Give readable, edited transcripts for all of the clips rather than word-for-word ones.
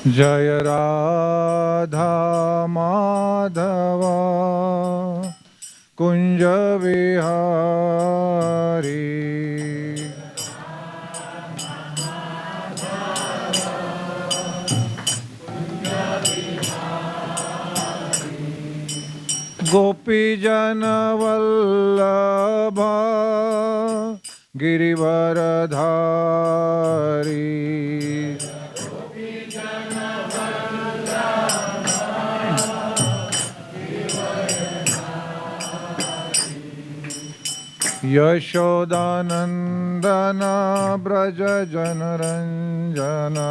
Jaya Radha Madhava Kunja Vihari Gopi Jana Vallabha Girivaradhari Yashodanandana Braja Janaranjana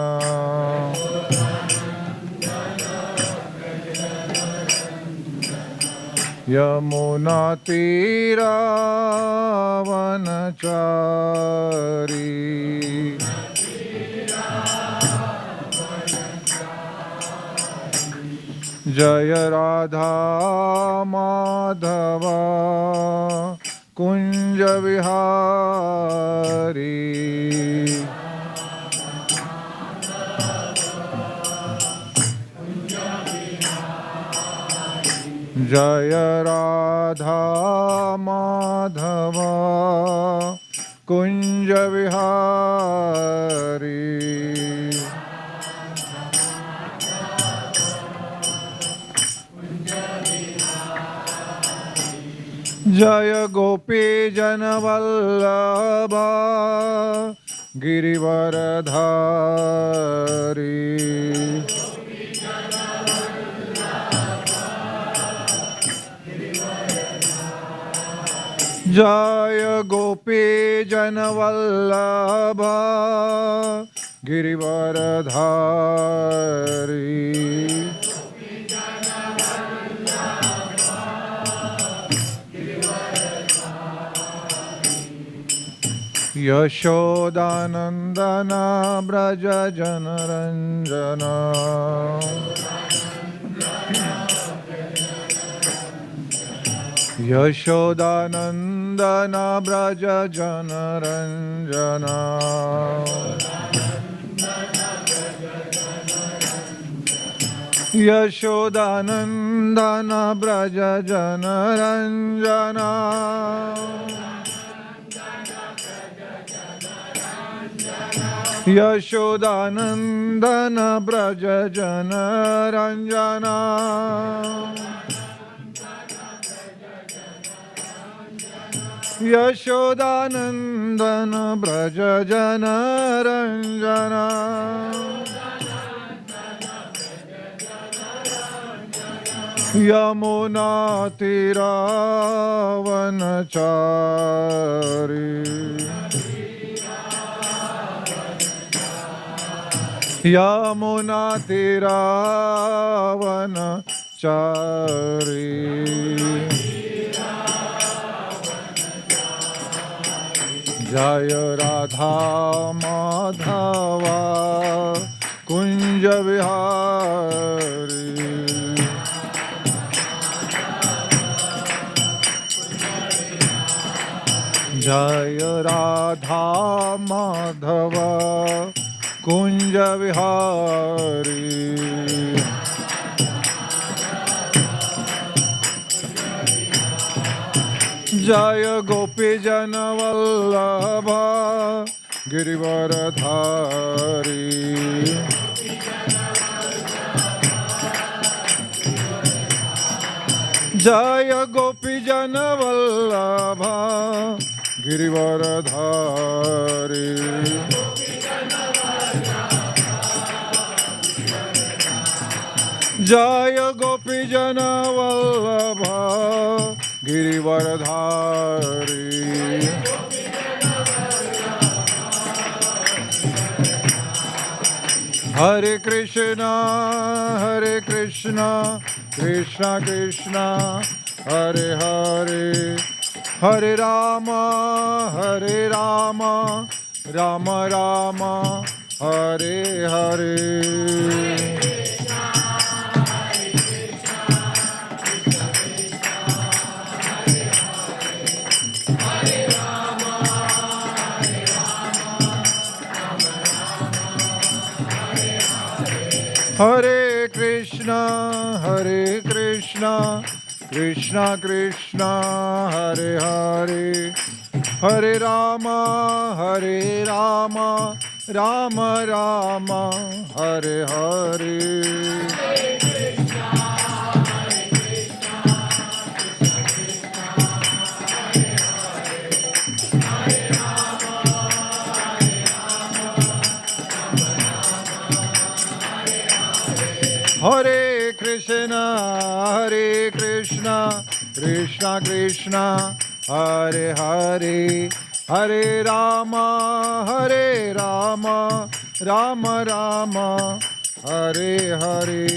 Yamuna Tira Vanachari Jaya Radha Madhava Kunja Vihari Jaya Radha Madhava Kunja Vihari Jaya Gopi Jana Vallabha Girivaradhari Jaya Gopi Jana Vallabha Girivaradhari Yashodanandana Braja Janaranjana Yashodanandana Braja Janaranjana Yashodanandana Braja Janaranjana Yashodanandana Braja Janaranjana Yashodanandana Braja Janaranjana Yamuna Tira Vanachari Yamuna Tira Vanachari Jaya Radha Madhava Kunja Vihari Jaya Radha Madhava Kunja Vihari Jaya Gopi Jana Vallabha Girivaradhari Jaya Gopi Jana Vallabha Girivaradhari Jaya Gopi Jana Vallabha Girivaradhari Hare Krishna Krishna Krishna Hare Hare Hare Rama Rama Rama Hare Hare Hare Krishna, Hare Krishna, Krishna Krishna, Hare Hare, Hare Rama, Hare Rama, Rama Rama, Hare Hare. Hare Krishna, Krishna Krishna, Hare Hare, Hare Rama, Rama Rama, Hare Hare.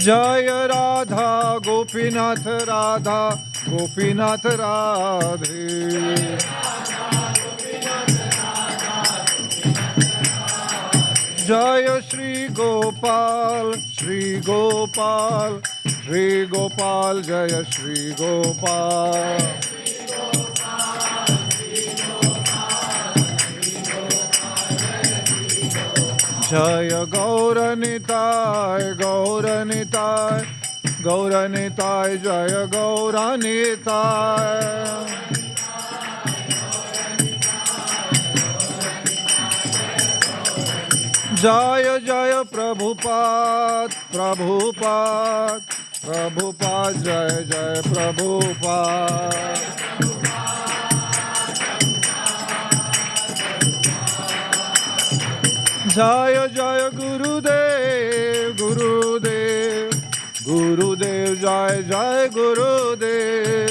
Jaya Radha, Gopinath Radha, Gopinath Radhe. Jaya Shri Gopal, Shri Gopal, Shri Gopal, Jaya Shri Gopal. Jaya Gauranitai, Gauranitai, Gauranitai, Jaya Gauranitai. Jaya Jaya Prabhupada, Prabhupada, Prabhupada, Jaya Jaya Prabhupada. Jaya Jaya Gurudev, Gurudev, Gurudev, Jaya Jaya Gurudev.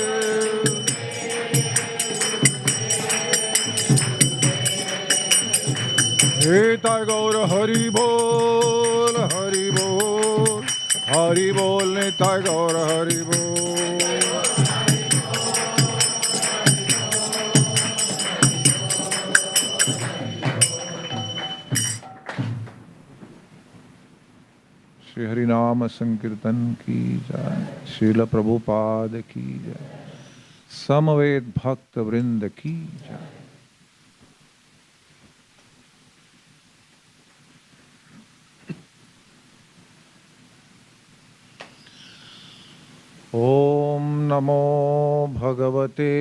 Nitai Gaura Hari Bol, Hari Bol, Hari Bol, Nitai Gaura Hari Bol. Shri हरिनाम संकीर्तन की जय, श्रील प्रभुपाद की जय, समवेत भक्त वृंद की जय। ओम नमो भगवते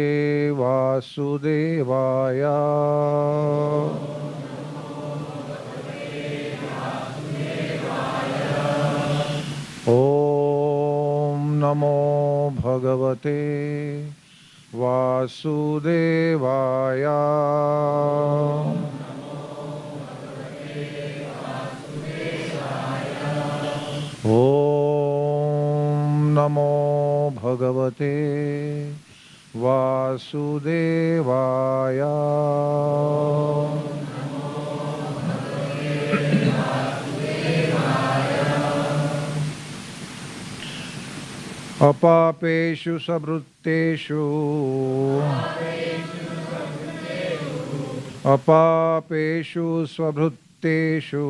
वासुदेवाय। ओम नमो भगवते वासुदेवाय। ओम नमो भगवते वासुदेवाय। अपापेषु स्ववृत्तेषु, अपापेषु स्ववृत्तेषु,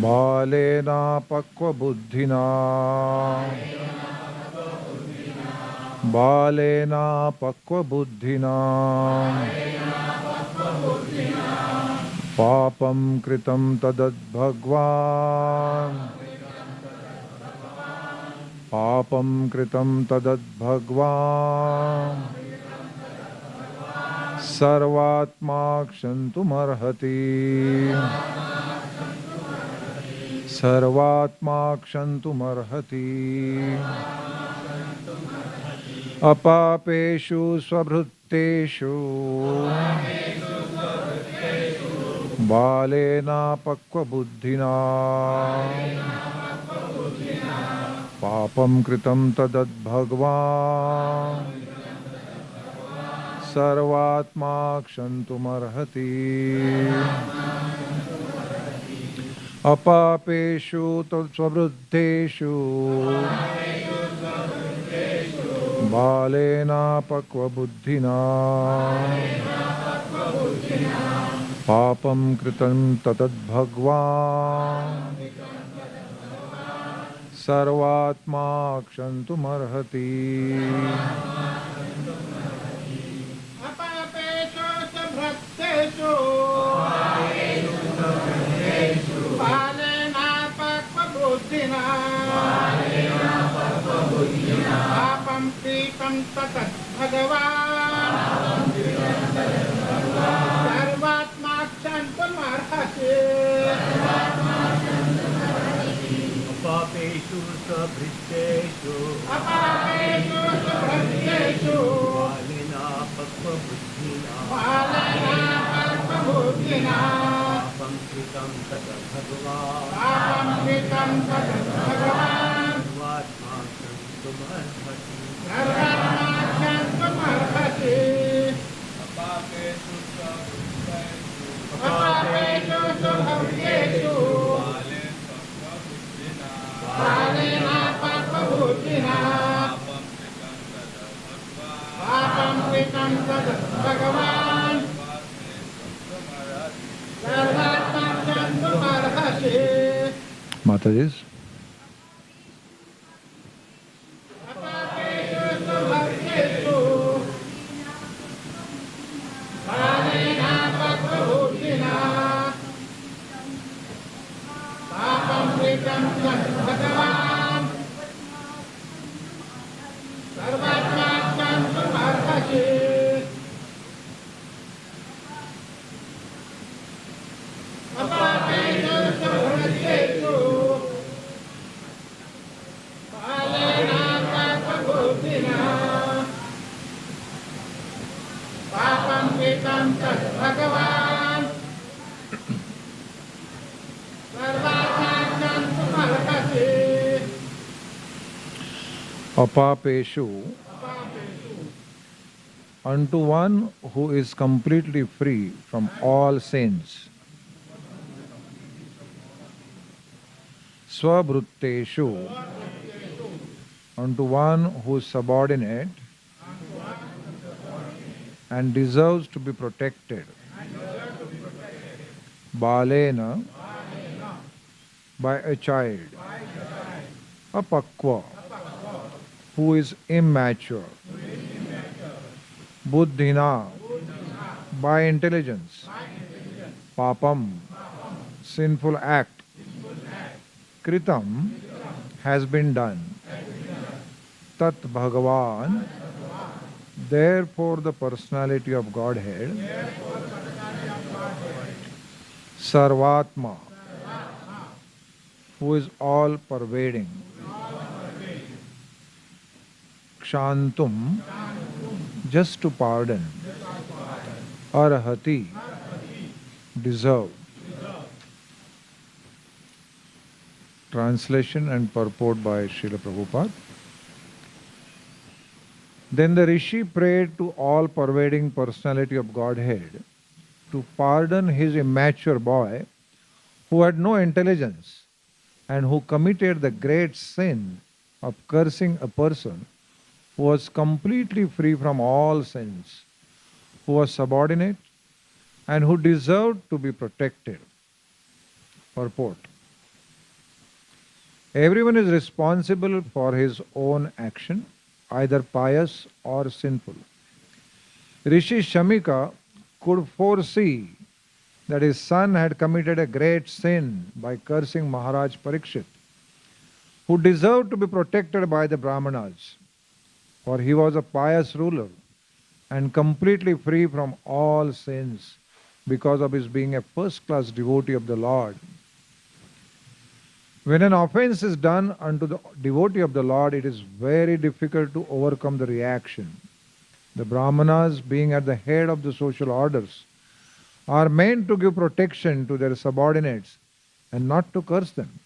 बालेना पक्वबुद्धिना, बालेना पक्वबुद्धिना, पापं कृतं तदद्भगवान्, पापं कृतं तदद्भगवान्, सर्वात्मा क्षन्तुमर्हति, सर्वात्मा क्षन्तुमर्हति। अपापेषु स्वभृत्तेषु, बालेना पक्वबुद्धिना, पापं कृतं तदद्भगवान्, सर्वात्मा क्षन्तुमर्हति। अपापेषु स्ववृद्धेषु, बालेना पक्वबुद्धिना, Papam kritam tatad bhagwan sarvatma kshantum arhati. Apapeshu sabhrakteshu palena pakvabuddhina papam kritam tatat bhagavan sarvatma kshantam arhati. Apapeshu sabhritteshu Apapeshu sabhrakteshu palena pakvabuddhina palena pakvabuddhina papam kritam tatat bhagavan papam kritam tatat bhagavan sarvatma kshantum arhati. sarvatma kshantam arhati. Apapeshu Apapeshu sabhrakteshu palena pakvabuddhina papam kritam tatat bhagavan sarvatma kshantam arhati. Mataji's. Apapeshu sabhrakteshu palena pakvabuddhina papam kritam tatat bhagavan sarvatma kshantam arhati. Apapeshu sabhrakteshu palena pakvabuddhina papam kritam tatat bhagavan sarvatma kshantam arhati. Apapeshu, unto one who is completely free from all sins. Swabrutteshu, unto one who is subordinate and deserves to be protected. Balena, by a child. Apakva, who is immature. Buddhina, by intelligence. Papam, sinful act. Kritam, has been done. Tat Bhagavan, therefore the personality of Godhead. Sarvatma, who is all pervading. Kshantum, just to pardon. Arhati, deserve. Translation and purport by Srila Prabhupada. Then the Rishi prayed to all pervading personality of Godhead to pardon his immature boy who had no intelligence and who committed the great sin of cursing a person who was completely free from all sins, who was subordinate and who deserved to be protected. Purport. Everyone is responsible for his own action, either pious or sinful. Rishi Samika could foresee that his son had committed a great sin by cursing Maharaj Parikshit, who deserved to be protected by the Brahmanas, for he was a pious ruler and completely free from all sins because of his being a first-class devotee of the Lord. When an offense is done unto the devotee of the Lord, it is very difficult to overcome the reaction. The Brahmanas, being at the head of the social orders, are meant to give protection to their subordinates and not to curse them.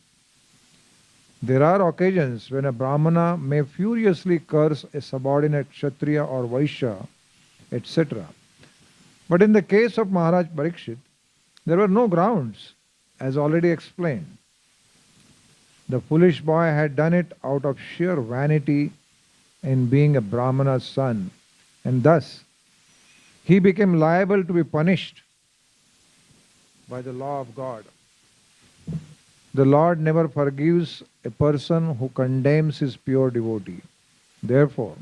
There are occasions when a Brahmana may furiously curse a subordinate Kshatriya or Vaishya, etc. But in the case of Maharaj Parikshit, there were no grounds, as already explained. The foolish boy had done it out of sheer vanity in being a Brahmana's son, and thus he became liable to be punished. by the law of God. The Lord never forgives a person who condemns his pure devotee. Therefore,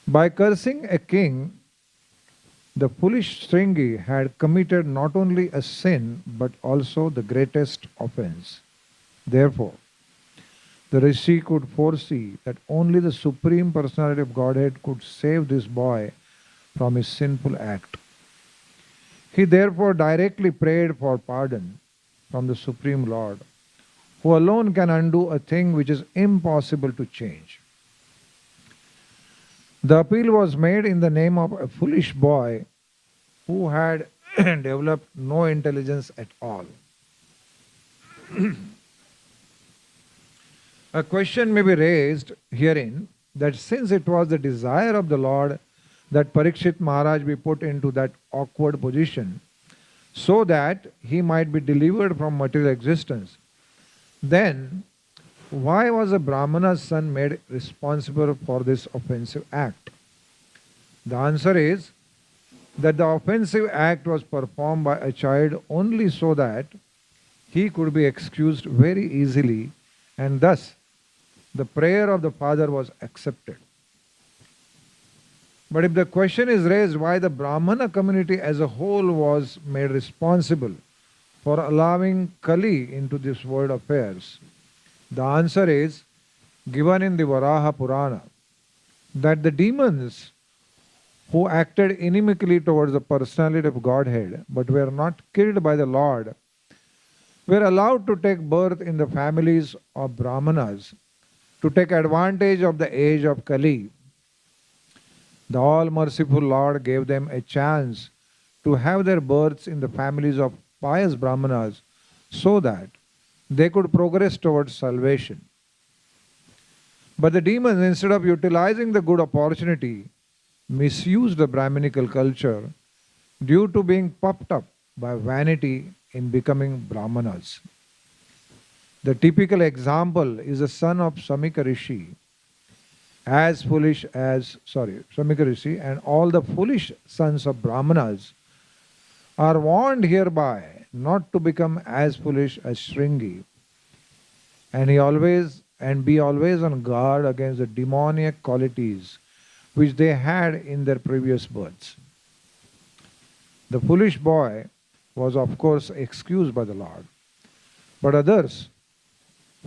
by cursing a king, the foolish Shringi had committed not only a sin but also the greatest offense. Therefore, the Rishi could foresee that only the Supreme Personality of Godhead could save this boy from his sinful act. He therefore directly prayed for pardon from the Supreme Lord, who alone can undo a thing which is impossible to change. The appeal was made in the name of a foolish boy who had developed no intelligence at all. A question may be raised herein that since it was the desire of the Lord that Parikshit Maharaj be put into that awkward position so that he might be delivered from material existence, then why was a Brahmana's son made responsible for this offensive act? The answer is that the offensive act was performed by a child only so that he could be excused very easily, and thus the prayer of the father was accepted. But if the question is raised why the Brahmana community as a whole was made responsible for allowing Kali into this world affairs, the answer is given in the Varaha Purana, that the demons who acted inimically towards the personality of Godhead but were not killed by the Lord were allowed to take birth in the families of Brahmanas to take advantage of the age of Kali. The all-merciful Lord gave them a chance to have their births in the families of pious Brahmanas so that they could progress towards salvation. But the demons, instead of utilizing the good opportunity, misused the Brahminical culture due to being puffed up by vanity in becoming Brahmanas. The typical example is the son of Samika Rishi, Samika Rishi, and all the foolish sons of Brahmanas are warned hereby not to become as foolish as Shringi, and be always on guard against the demoniac qualities which they had in their previous births. The foolish boy was of course excused by the Lord, but others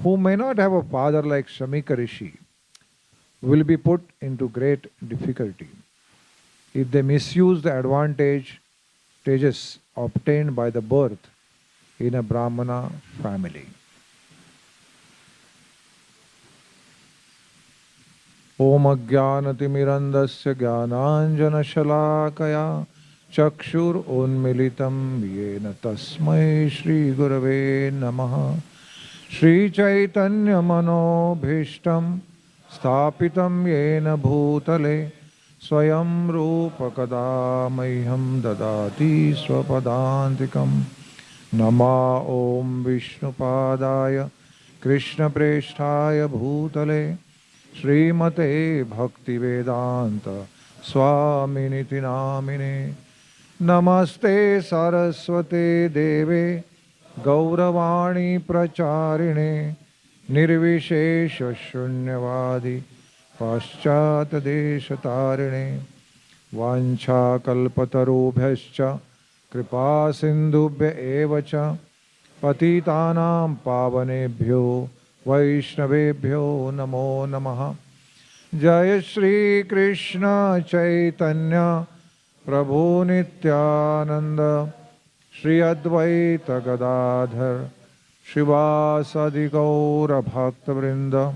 who may not have a father like Samika Rishi will be put into great difficulty if they misuse the advantages obtained by the birth in a Brahmana family. Om Ajnanatimirandasya Jnananjanashalakaya Chakshur Unmilitam Yena Tasmai Shri Gurave Namaha Shri Chaitanya Manobhishtam Sthapitam Yena Bhutale Swayam Rupa Kada Mahyam Dadati Swapadantikam Nama Om Vishnupadaya Krishna Presthaya Bhutale Srimate Bhakti Vedanta Swaminiti Namine Namaste Saraswate Deve Gauravani Pracharine Nirvishesha Shunyavadi Paschata Deshatarine Vancha Kalpatarubhyascha Kripa Sindhubhya Evacha Patitanam Pavanebhyo Vaishnavebhyo Namo Namaha Jaya Shri Krishna Chaitanya Prabhu Nityananda Shri Advaita Gadadhar Shivasadi Gaura Bhakta Vrinda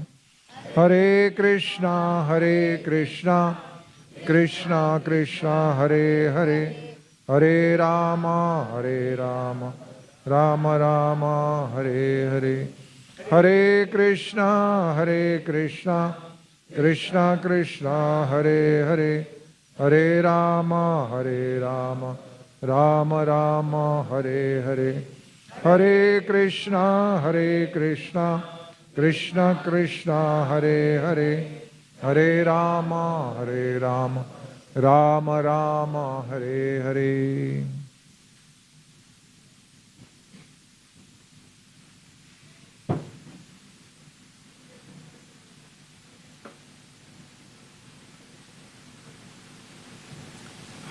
Hare Krishna Krishna Krishna Hare Hare Hare Rama Rama Rama Hare Hare Hare Krishna Krishna Krishna Hare Hare Hare Rama Rama Rama Hare Hare Hare Krishna Krishna Krishna Hare Hare Hare Rama Rama Rama Hare Hare.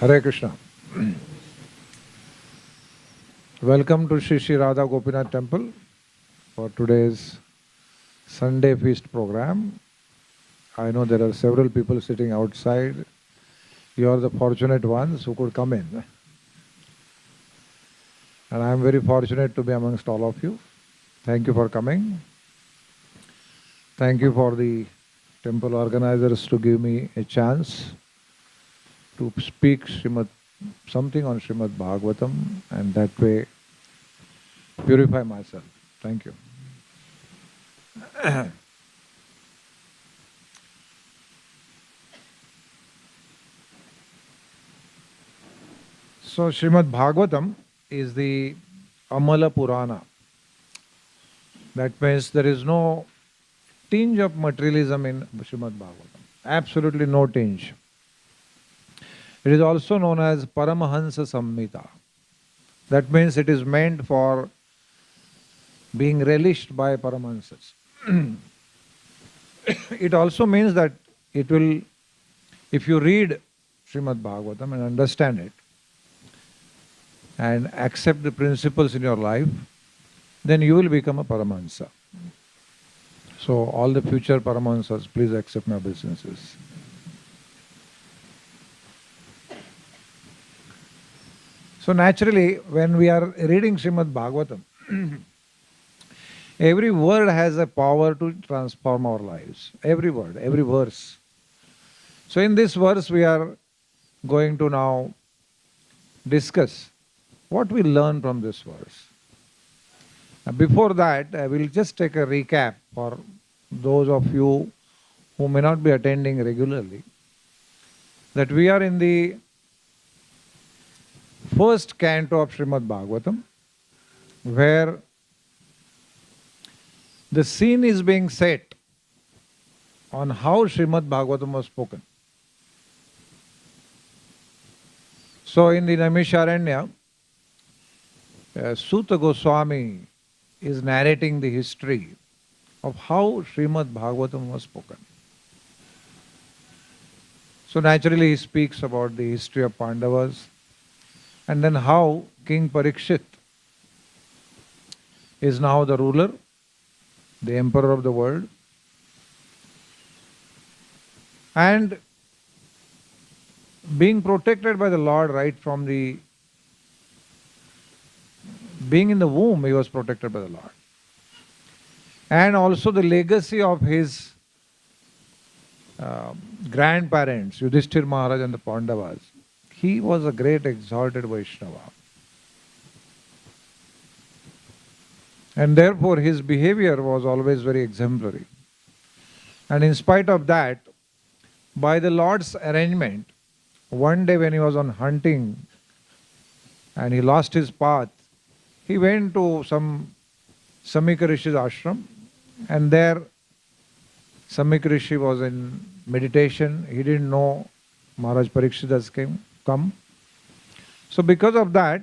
Hare Krishna. Welcome to Shri Shri Radha Gopinath Temple for today's Sunday feast program. I know there are several people sitting outside. You are the fortunate ones who could come in. And I am very fortunate to be amongst all of you. Thank you for coming. Thank you for the temple organizers to give me a chance to speak something on Srimad Bhagavatam and that way purify myself. Thank you. So Srimad Bhagavatam is the Amala Purana. That means there is no tinge of materialism in Srimad Bhagavatam. Absolutely no tinge. It is also known as Paramahansa Samhita. That means it is meant for being relished by Paramahansas. It also means that it will, if you read Srimad Bhagavatam and understand it and accept the principles in your life, then you will become a Paramahansa. So all the future Paramahansas, please accept my obeisances. So naturally, when we are reading Srimad Bhagavatam, every word has a power to transform our lives. Every word, every verse. So in this verse, we are going to now discuss what we learn from this verse. Before that, I will just take a recap for those of you who may not be attending regularly, that we are in the first canto of Srimad Bhagavatam, where the scene is being set on how Srimad Bhagavatam was spoken. So in the Naimisharanya, Suta Goswami is narrating the history of how Srimad Bhagavatam was spoken. So naturally he speaks about the history of Pandavas, and then how King Parikshit is now the ruler, the emperor of the world, and being protected by the Lord right from the being in the womb, he was protected by the Lord. And also the legacy of his grandparents, Yudhishthir Maharaj and the Pandavas. He was a great exalted Vaishnava. And therefore his behavior was always very exemplary. And in spite of that, by the Lord's arrangement, one day when he was on hunting and he lost his path, he went to some Samika Rishi's ashram, and there Samika Rishi was in meditation. He didn't know Maharaj Parikshit has come. So because of that,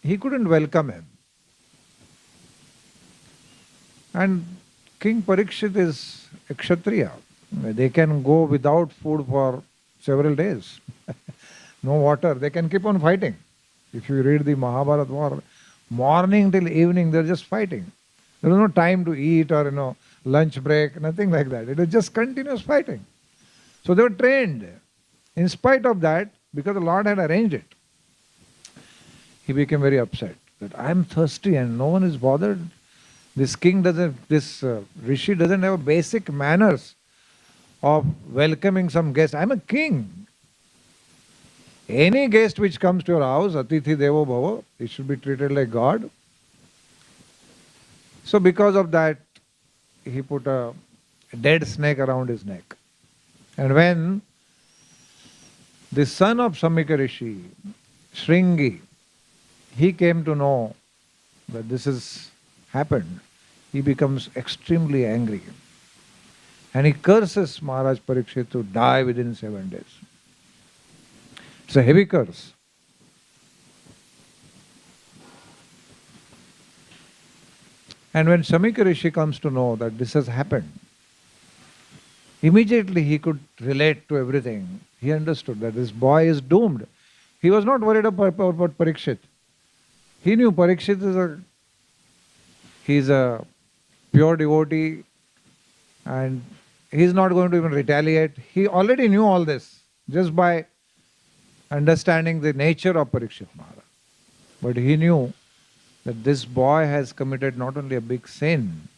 he couldn't welcome him. And King Parikshit is a Kshatriya. They can go without food for several days. No water. They can keep on fighting. If you read the Mahabharata war, morning till evening, they're just fighting. There was no time to eat or, lunch break, nothing like that. It was just continuous fighting. So they were trained. In spite of that, because the Lord had arranged it, he became very upset that I am thirsty and no one is bothered. This Rishi doesn't have basic manners of welcoming some guest. I'm a king. Any guest which comes to your house, Atithi Devo Bhava, it should be treated like God. So because of that, he put a dead snake around his neck. And when the son of Samika Rishi, Shringi, he came to know that this has happened, he becomes extremely angry. And he curses Maharaj Parikshit to die within 7 days. It's a heavy curse. And when Samika Rishi comes to know that this has happened, immediately he could relate to everything. He understood that this boy is doomed. He was not worried about Parikshit. He knew Parikshit is a pure devotee and he's not going to even retaliate. He already knew all this just by understanding the nature of Parikshit Maharaj. But he knew that this boy has committed not only a big sin,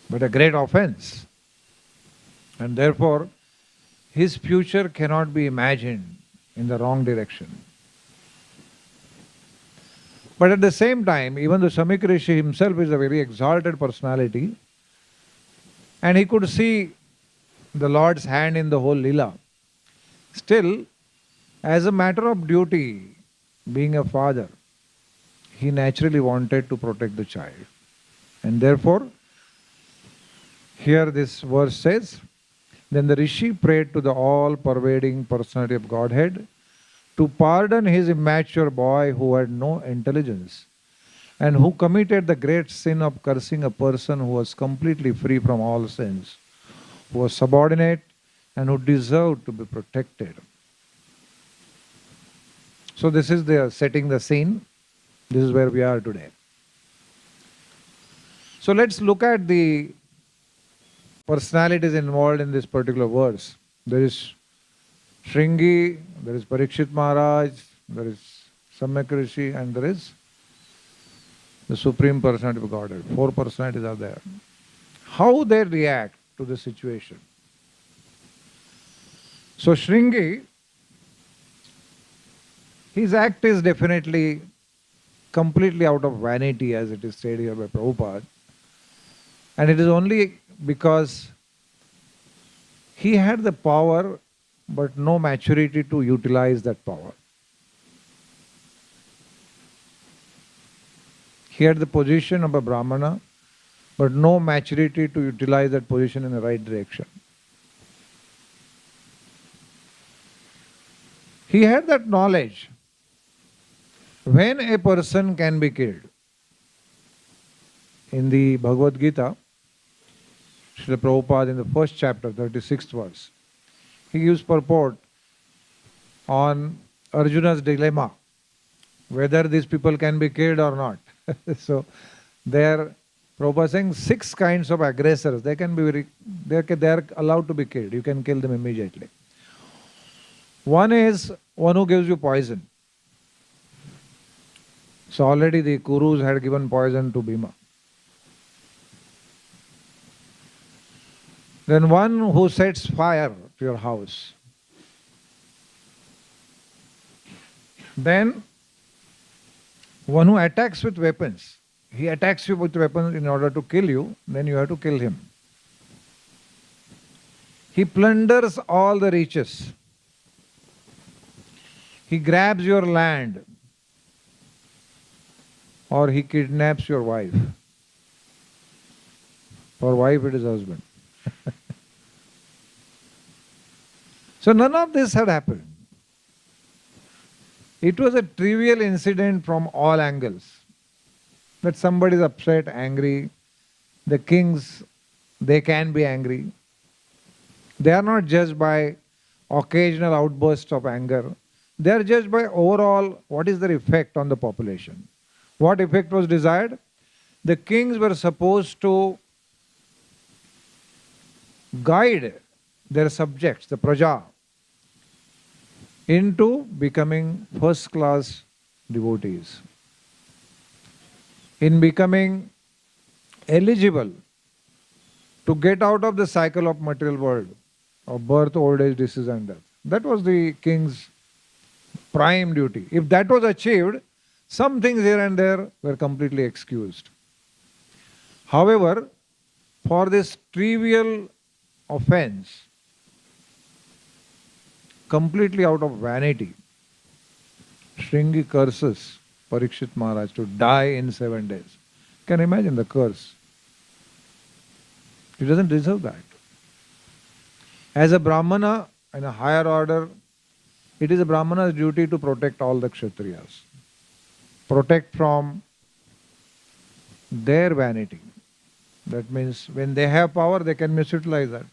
but a great offense. And therefore, his future cannot be imagined in the wrong direction. But at the same time, even though Samika Rishi himself is a very exalted personality, and he could see the Lord's hand in the whole Leela, still, as a matter of duty, being a father, he naturally wanted to protect the child. And therefore, here this verse says, then the Rishi prayed to the all-pervading personality of Godhead to pardon his immature boy who had no intelligence and who committed the great sin of cursing a person who was completely free from all sins, who was subordinate and who deserved to be protected. So this is the setting the scene. This is where we are today. So let's look at the personalities involved in this particular verse. There is Shringi, there is Parikshit Maharaj, there is Samika Rishi, and there is the Supreme Personality of Godhead. 4 personalities are there. How they react to the situation. So Shringi, his act is definitely completely out of vanity, as it is said here by Prabhupada. And it is only because he had the power but no maturity to utilize that power. He had the position of a Brahmana but no maturity to utilize that position in the right direction. He had that knowledge when a person can be killed. In the Bhagavad Gita, Srila Prabhupada in the first chapter, 36th verse, he gives purport on Arjuna's dilemma, whether these people can be killed or not. So there, Prabhupada is saying 6 kinds of aggressors, they are allowed to be killed. You can kill them immediately. One is one who gives you poison. So already the Kurus had given poison to Bhima. Then one who sets fire to your house. Then one who attacks with weapons. He attacks you with weapons in order to kill you, then you have to kill him. He plunders all the riches. He grabs your land. Or he kidnaps your wife. For wife it is husband. So none of this had happened. It was a trivial incident from all angles. That somebody is upset, angry. The kings, they can be angry. They are not judged by occasional outbursts of anger. They are judged by overall what is their effect on the population. What effect was desired? The kings were supposed to guide their subjects, the praja, into becoming first-class devotees, in becoming eligible to get out of the cycle of material world, of birth, old age, disease and death. That was the king's prime duty. If that was achieved, some things here and there were completely excused. However, for this trivial offense, completely out of vanity, Shringi curses Parikshit Maharaj to die in 7 days. Can you imagine the curse? He doesn't deserve that. As a Brahmana in a higher order, it is a Brahmana's duty to protect all the Kshatriyas. Protect from their vanity. That means when they have power, they can misutilize that.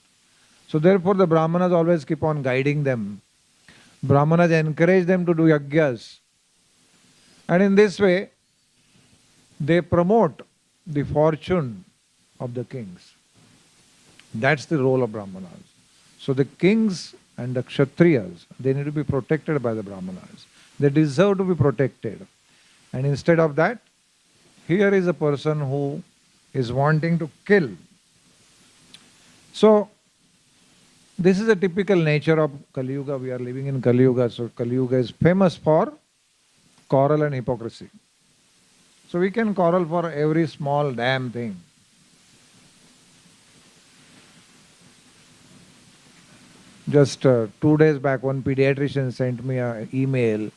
So therefore the Brahmanas always keep on guiding them Brahmanas encourage them to do yajnas. And in this way, they promote the fortune of the kings. That's the role of Brahmanas. So the kings and the Kshatriyas, they need to be protected by the Brahmanas. They deserve to be protected. And instead of that, here is a person who is wanting to kill. So, this is a typical nature of Kali Yuga. We are living in Kali Yuga. So, Kali Yuga is famous for quarrel and hypocrisy. So, we can quarrel for every small damn thing. Just 2 days back, one pediatrician sent me an email.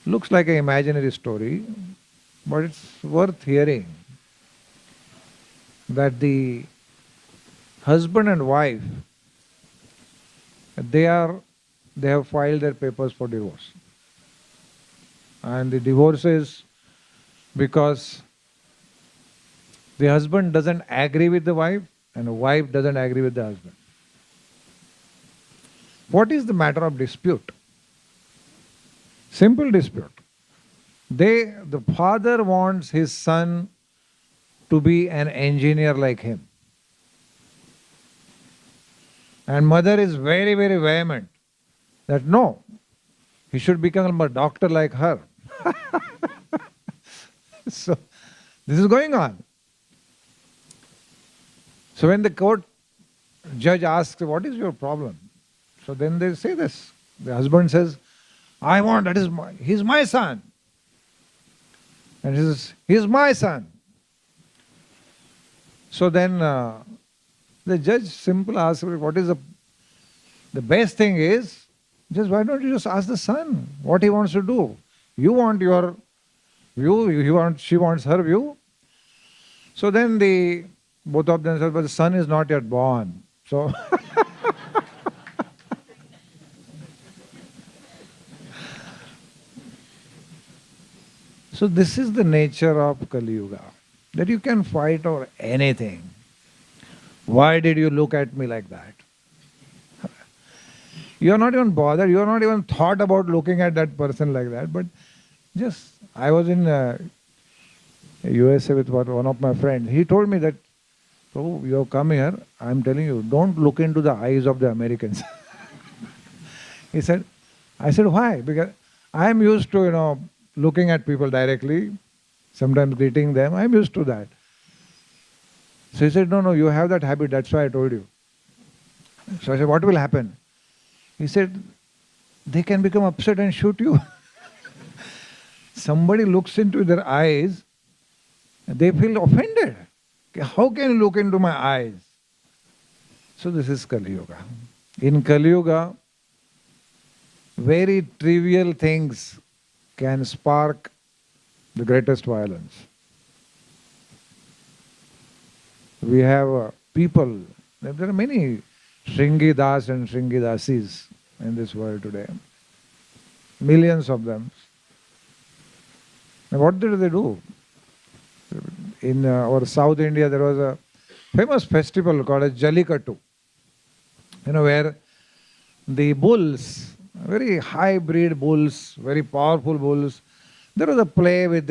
Looks like an imaginary story, but it's worth hearing. That the husband and wife, they have filed their papers for divorce. And the divorce is because the husband doesn't agree with the wife and the wife doesn't agree with the husband. What is the matter of dispute? Simple dispute. The father wants his son to be an engineer like him. And mother is very, very vehement that no, he should become a doctor like her. So, this is going on. So when the court judge asks, what is your problem? So then they say this. The husband says, he's my son. And he says, he's my son. So then the judge simply asks, what is the best thing is, just why don't you just ask the son what he wants to do? You want your view, she wants her view. So then both of them said, but the son is not yet born. So so this is the nature of Kali Yuga, that you can fight over anything. Why did you look at me like that? You are not even bothered, you are not even thought about looking at that person like that, but just, I was in USA with one of my friends. He told me that, oh, you have come here, I am telling you, don't look into the eyes of the Americans. I said, why? Because I am used to, looking at people directly, sometimes greeting them, I am used to that. So he said, no, you have that habit, that's why I told you. So I said, what will happen? He said, they can become upset and shoot you. Somebody looks into their eyes, they feel offended. How can you look into my eyes? So this is Kali Yuga. In Kali Yuga, very trivial things can spark the greatest violence. We have people, there are many Sringidas and Sringidasis in this world today. Millions of them. And what did they do? In our South India, there was a famous festival called as Jallikattu. Where the bulls, very high-breed bulls, very powerful bulls, there was a play with,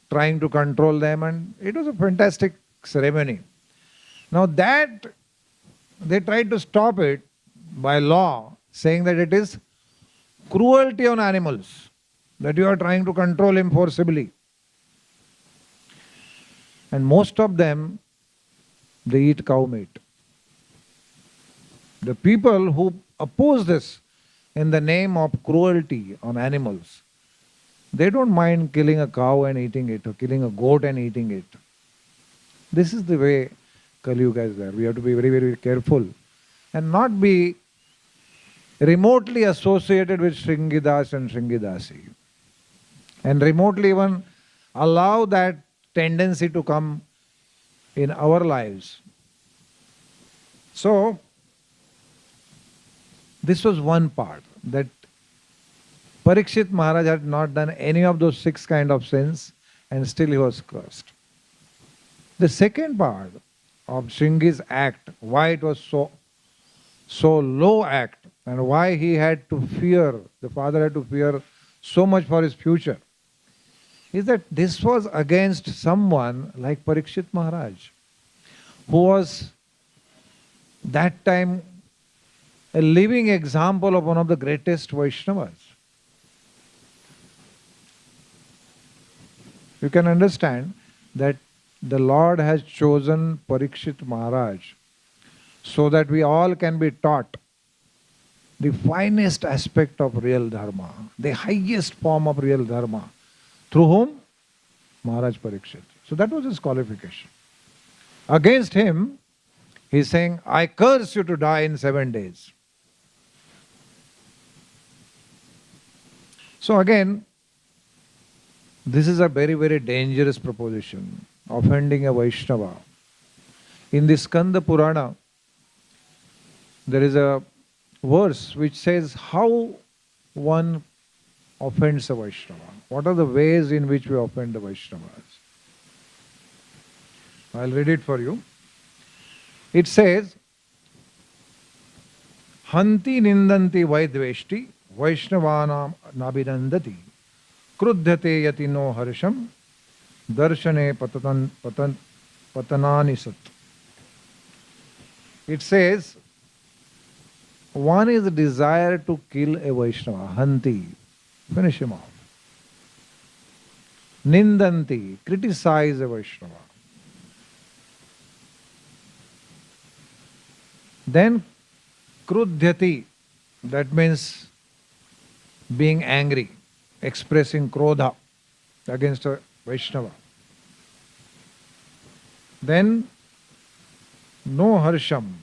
trying to control them, and it was a fantastic ceremony. Now that, they tried to stop it by law, saying that it is cruelty on animals, that you are trying to control him forcibly. And most of them, they eat cow meat. The people who oppose this in the name of cruelty on animals, they don't mind killing a cow and eating it, or killing a goat and eating it. This is the way Kali Yuga is there. We have to be very, very careful and not be remotely associated with Sringidas and Sringidasi. And remotely even allow that tendency to come in our lives. So, this was one part, that Parikshit Maharaj had not done any of those 6 kind of sins and still he was cursed. The second part of Shringi's act, why it was so low act and why he had to fear, the father had to fear so much for his future, is that this was against someone like Parikshit Maharaj, who was that time a living example of one of the greatest Vaishnavas. You can understand that the Lord has chosen Parikshit Maharaj so that we all can be taught the finest aspect of real dharma, the highest form of real dharma. Through whom? Maharaj Parikshit. So that was his qualification. Against him, he is saying, I curse you to die in 7 days. So again, this is a very, very dangerous proposition, offending a Vaishnava. In the Skanda Purana, there is a verse which says how one offends a Vaishnava. What are the ways in which we offend the Vaishnavas? I'll read it for you. It says, Hanti nindanti vaidveshti Vaishnavanam nabhinandati Krudhyate yati no harsham darshane patanani sat. It says, one is a desire to kill a Vaishnava, Hanti, finish him off. Nindanti, criticize a Vaishnava. Then krudhyati, that means being angry, expressing krodha against a Vaishnava. Then no harsham,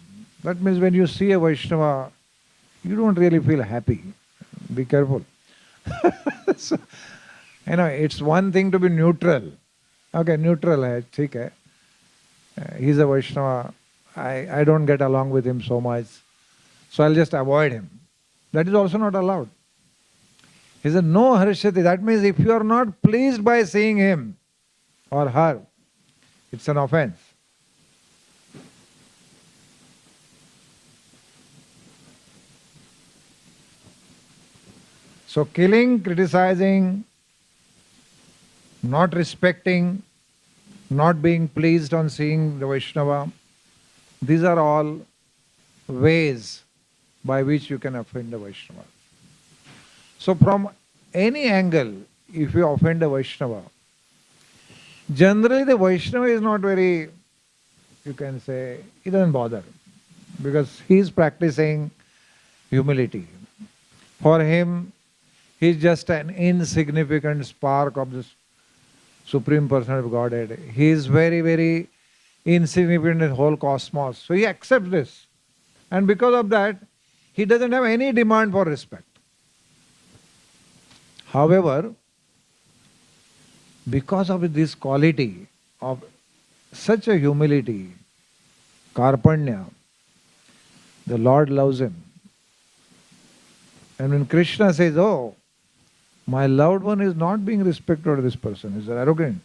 that means when you see a Vaishnava, you don't really feel happy. Be careful. So, it's one thing to be neutral. Okay, neutral hai, theek hai. He's a Vaishnava. I don't get along with him so much, so I'll just avoid him. That is also not allowed. He said, no harshati. That means if you are not pleased by seeing him or her, it's an offense. So killing, criticizing, not respecting, not being pleased on seeing the Vaishnava, these are all ways by which you can offend the Vaishnava. So from any angle, if you offend a Vaishnava, generally the Vaishnava is not very, you can say, he doesn't bother, because he is practicing humility. For him, he is just an insignificant spark of the Supreme Person of Godhead. He is very, very insignificant in the whole cosmos. So he accepts this. And because of that, he doesn't have any demand for respect. However, because of this quality of such a humility, karpanya, the Lord loves him. And when Krishna says, oh, my loved one is not being respected by this person, he is arrogant,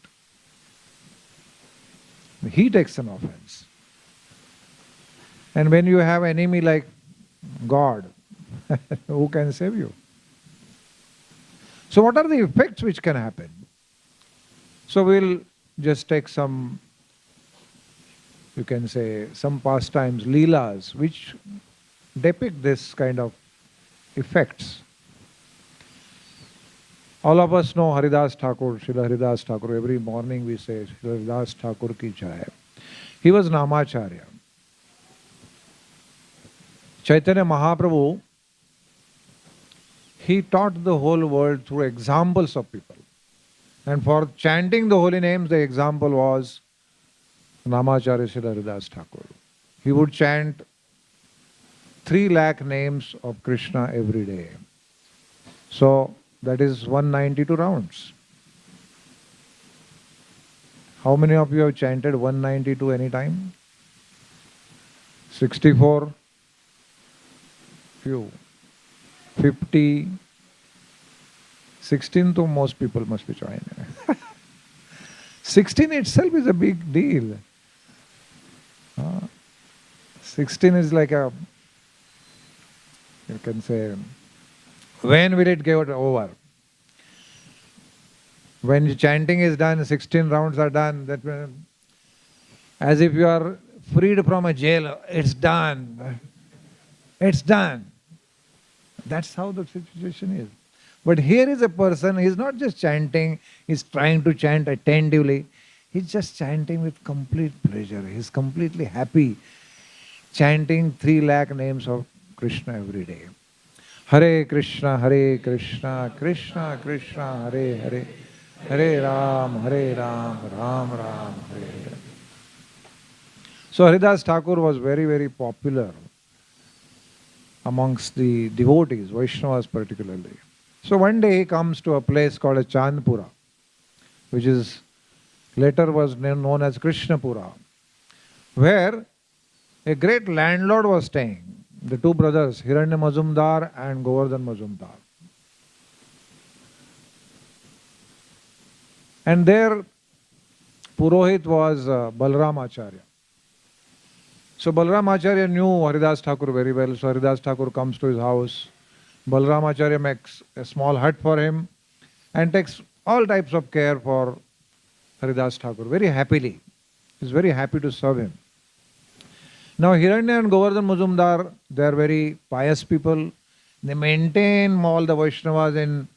he takes an offense. And when you have an enemy like God, who can save you? So what are the effects which can happen? So we'll just take some, you can say, some pastimes, leelas, which depict this kind of effects. All of us know Haridas Thakur, Srila Haridas Thakur. Every morning we say, Srila Haridas Thakur ki jai. He was Namacharya. Chaitanya Mahaprabhu, he taught the whole world through examples of people. And for chanting the holy names, the example was Namacharya Srila Haridas Thakur. He would chant 3 lakh names of Krishna every day. So that is 192 rounds. How many of you have chanted 192 any time? 64? Few. 50? 16 to most people must be joining. 16 itself is a big deal. 16 is like a You can say, when will it get over? When the chanting is done, 16 rounds are done, that as if you are freed from a jail, it's done. It's done. That's how the situation is. But here is a person, he's not just chanting, he's trying to chant attentively. He's just chanting with complete pleasure. He's completely happy, chanting 3 lakh names of Krishna every day. Hare Krishna, Krishna Krishna, Hare Hare, Hare Ram, Ram Ram, Hare Hare. So Haridas Thakur was very, very popular amongst the devotees, Vaishnavas particularly. So one day he comes to a place called a Chandpura, which is later was known as Krishnapura, where a great landlord was staying, the 2 brothers, Hiranya Mazumdar and Govardhan Mazumdar. And their Purohit was Balram Acharya. So Balram Acharya knew Haridas Thakur very well. So Haridas Thakur comes to his house. Balram Acharya makes a small hut for him and takes all types of care for Haridas Thakur very happily. He's very happy to serve him. Now Hiranya and Govardhan Mazumdar, they are very pious people. They maintain all the Vaishnavas in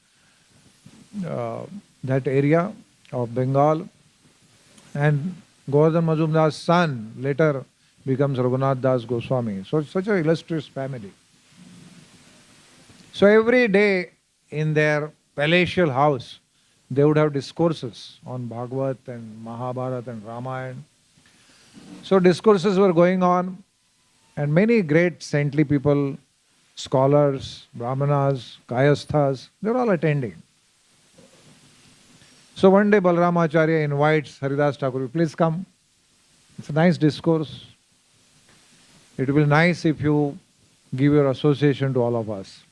that area of Bengal. And Govardhan Mazumdar's son later becomes Raghunath Das Goswami. So such an illustrious family. So every day in their palatial house, they would have discourses on Bhagavat and Mahabharata and Ramayana. So discourses were going on, and many great saintly people, scholars, brahmanas, kayasthas, they were all attending. So one day Balram Acharya invites Haridas Thakur, please come. It's a nice discourse. It will be nice if you give your association to all of us.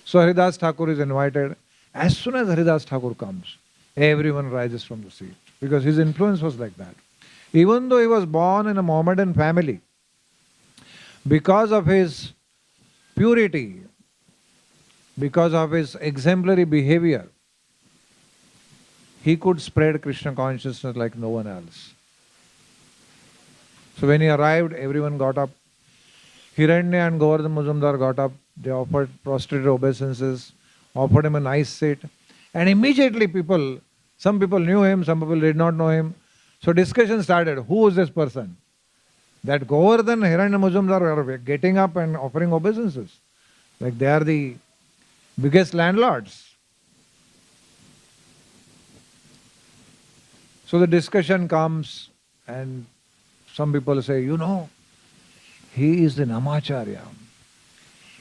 So Haridas Thakur is invited. As soon as Haridas Thakur comes, everyone rises from the seat, because his influence was like that. Even though he was born in a Mohammedan family, because of his purity, because of his exemplary behavior, he could spread Krishna consciousness like no one else. So when he arrived, everyone got up. Hiranya and Govardhan Mazumdar got up. They offered prostrated obeisances, offered him a nice seat. And immediately some people knew him, some people did not know him. So discussion started. Who is this person? That Govardhan, Hiranya Mazumdar are getting up and offering obeisances. Like they are the biggest landlords. So the discussion comes and some people say, he is the Namacharya.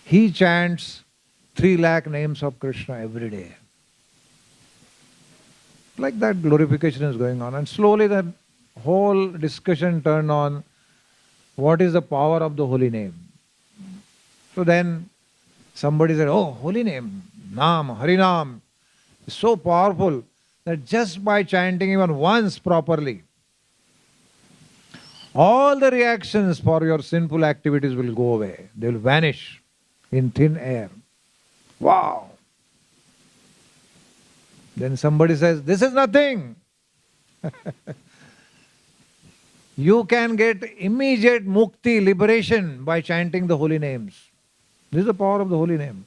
He chants 3 lakh names of Krishna every day. Like that glorification is going on. And slowly the whole discussion turned on what is the power of the holy name. So then somebody said, oh, holy name, Nam, Harinam, is so powerful that just by chanting even once properly, all the reactions for your sinful activities will go away. They will vanish in thin air. Wow! Then somebody says, this is nothing. You can get immediate mukti, liberation by chanting the holy names. This is the power of the holy name.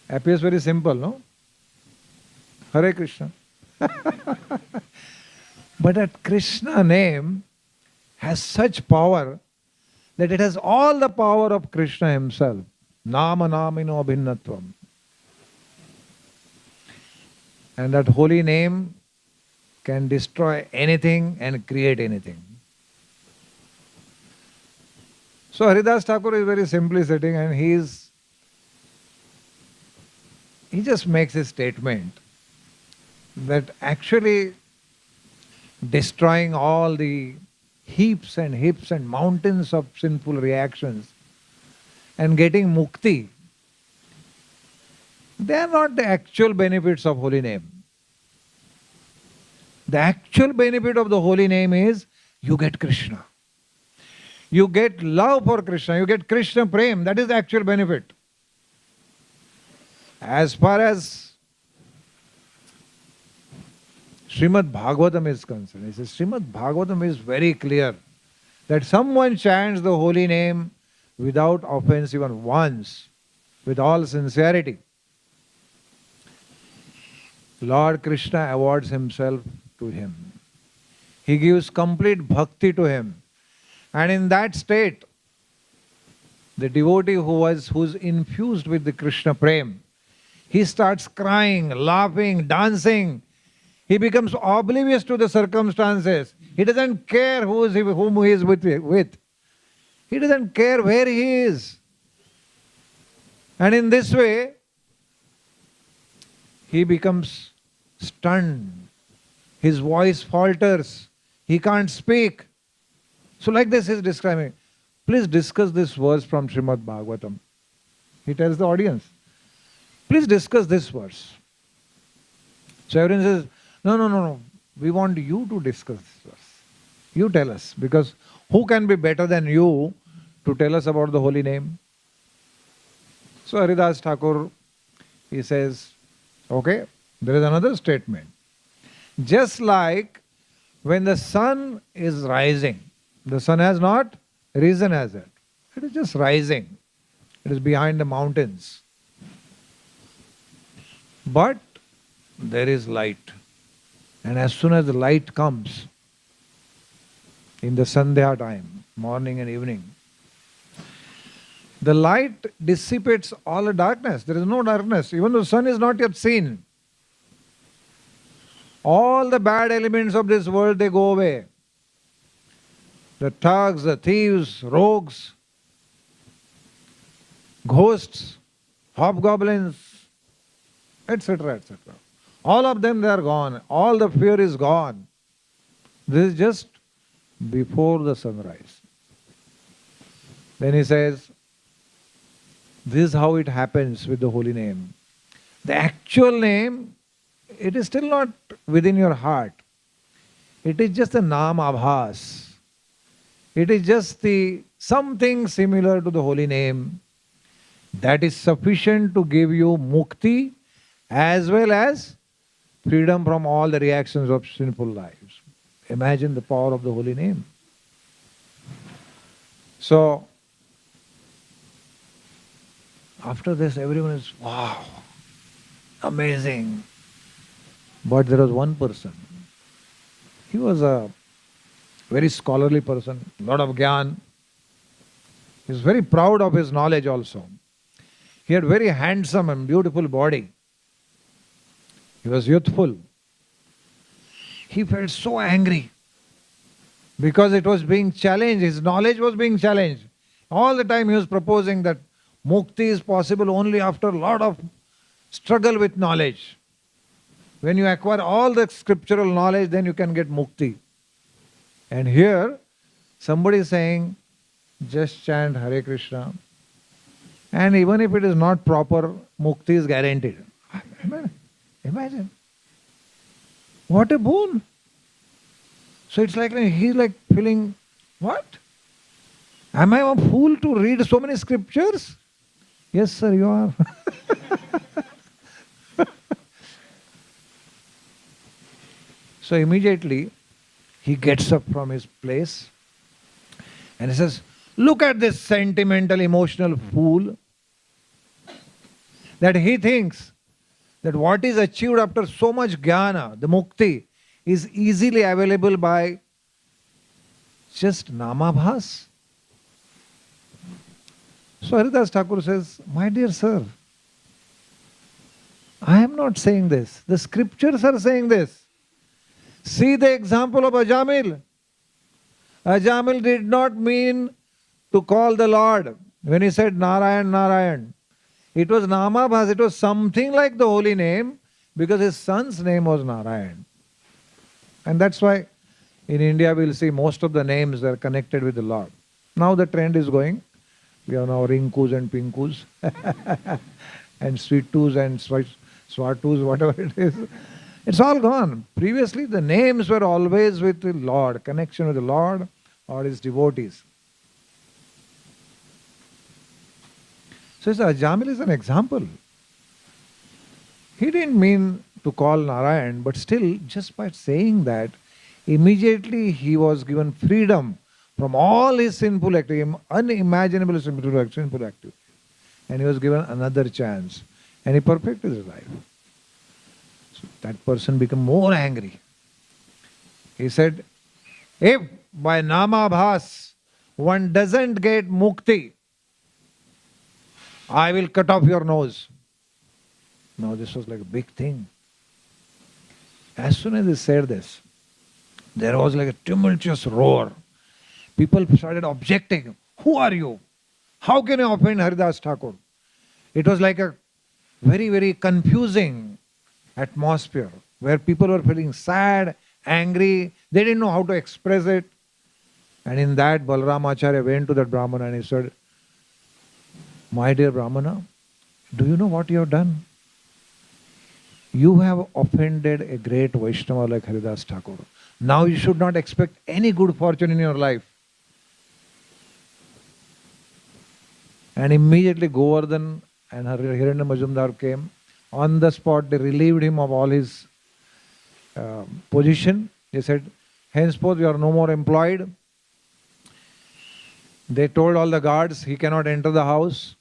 Appears very simple, no? Hare Krishna. But that Krishna name has such power that it has all the power of Krishna himself. Nama namino abhinnatvam. And that holy name can destroy anything and create anything. So Haridas Thakur is very simply sitting and he just makes a statement that actually destroying all the heaps and mountains of sinful reactions and getting mukti, they are not the actual benefits of holy name. The actual benefit of the holy name is you get Krishna. You get love for Krishna, you get Krishna Prem, that is the actual benefit. As far as Srimad Bhagavatam is concerned, he says Srimad Bhagavatam is very clear that someone chants the holy name without offense even once, with all sincerity, Lord Krishna awards himself to him. He gives complete bhakti to him. And in that state, the devotee who's infused with the Krishna Prem, he starts crying, laughing, dancing. He becomes oblivious to the circumstances. He doesn't care whom he is with. He doesn't care where he is. And in this way, he becomes stunned. His voice falters. He can't speak. So like this he is describing. Please discuss this verse from Srimad Bhagavatam. He tells the audience, please discuss this verse. So everyone says, no. We want you to discuss this verse. You tell us. Because who can be better than you to tell us about the holy name? So Haridas Thakur, he says, okay, there is another statement. Just like when the sun is rising, the sun has not risen as yet. It is just rising. It is behind the mountains. But there is light. And as soon as the light comes, in the Sandhya time, morning and evening, the light dissipates all the darkness. There is no darkness. Even though the sun is not yet seen. All the bad elements of this world, they go away. The thugs, the thieves, rogues, ghosts, hobgoblins, etc., etc. All of them, they are gone. All the fear is gone. This is just before the sunrise. Then he says, this is how it happens with the holy name. The actual name, it is still not within your heart. It is just a nam abhas. It is just something similar to the holy name that is sufficient to give you mukti as well as freedom from all the reactions of sinful lives. Imagine the power of the holy name. So, after this, everyone is, wow, amazing. But there was one person. He was a very scholarly person, lot of gyan. He was very proud of his knowledge also. He had very handsome and beautiful body. He was youthful. He felt so angry because it was being challenged. His knowledge was being challenged. All the time he was proposing that mukti is possible only after a lot of struggle with knowledge. When you acquire all the scriptural knowledge, then you can get mukti. And here, somebody is saying, just chant Hare Krishna. And even if it is not proper, mukti is guaranteed. Imagine. What a boon. So it's like he's like feeling, what? Am I a fool to read so many scriptures? Yes, sir, you are. So immediately he gets up from his place and he says, look at this sentimental, emotional fool, that he thinks that what is achieved after so much jnana, the mukti, is easily available by just namabhas. So Haridas Thakur says, my dear sir, I am not saying this. The scriptures are saying this. See the example of Ajamil. Ajamil did not mean to call the Lord when he said Narayan, Narayan. It was namabhas, it was something like the holy name because his son's name was Narayan. And that's why in India we'll see most of the names are connected with the Lord. Now the trend is going. We have now Rinkus and Pinkus and Sweetus and Swatus, whatever it is. It's all gone. Previously the names were always with the Lord, connection with the Lord or his devotees. So Ajamil is an example. He didn't mean to call Narayan, but still, just by saying that, immediately he was given freedom from all his sinful activity, unimaginable sinful activity. And he was given another chance. And he perfected his life. So that person became more angry. He said, if by Namabhas one doesn't get mukti, I will cut off your nose. Now this was like a big thing. As soon as he said this, there was like a tumultuous roar. People started objecting. Who are you? How can you offend Haridas Thakur? It was like a very, very confusing atmosphere where people were feeling sad, angry. They didn't know how to express it. And in that, Balaram Acharya went to that Brahmana and he said, my dear Brahmana, do you know what you have done? You have offended a great Vaishnava like Haridas Thakur. Now you should not expect any good fortune in your life. And immediately Govardhan and Hiranya Majumdar came. On the spot, they relieved him of all his position. They said, henceforth you are no more employed. They told all the guards he cannot enter the house.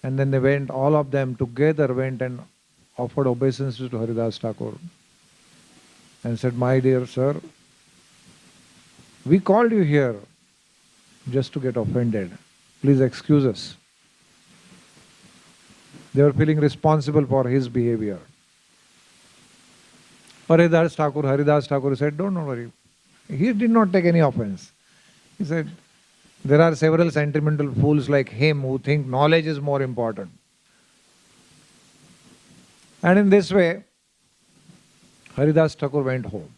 And then they went, all of them together went and offered obeisances to Haridas Thakur. And said, my dear sir, we called you here just to get offended. Please excuse us. They were feeling responsible for his behavior. Haridas Thakur said, don't worry. He did not take any offense. He said, there are several sentimental fools like him who think knowledge is more important. And in this way, Haridas Thakur went home.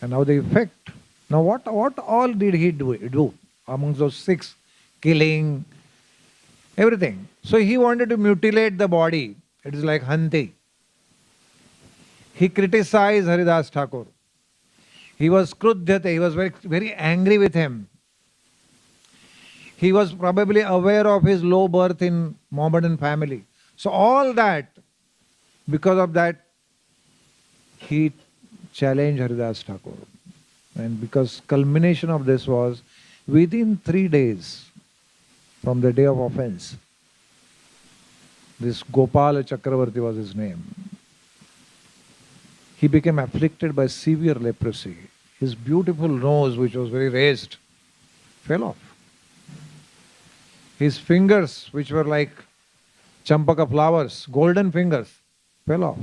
And now the effect. Now what all did he do amongst those 6? Killing, everything. So he wanted to mutilate the body. It is like Hanti. He criticized Haridas Thakur. He was krudhyate, he was very, very angry with him. He was probably aware of his low birth in Mohammedan family. So all that, because of that, he challenged Haridas Thakur. And because culmination of this was within 3 days from the day of offense, this Gopala Chakravarti was his name. He became afflicted by severe leprosy. His beautiful nose, which was very raised, fell off. His fingers, which were like champaka flowers, golden fingers, fell off.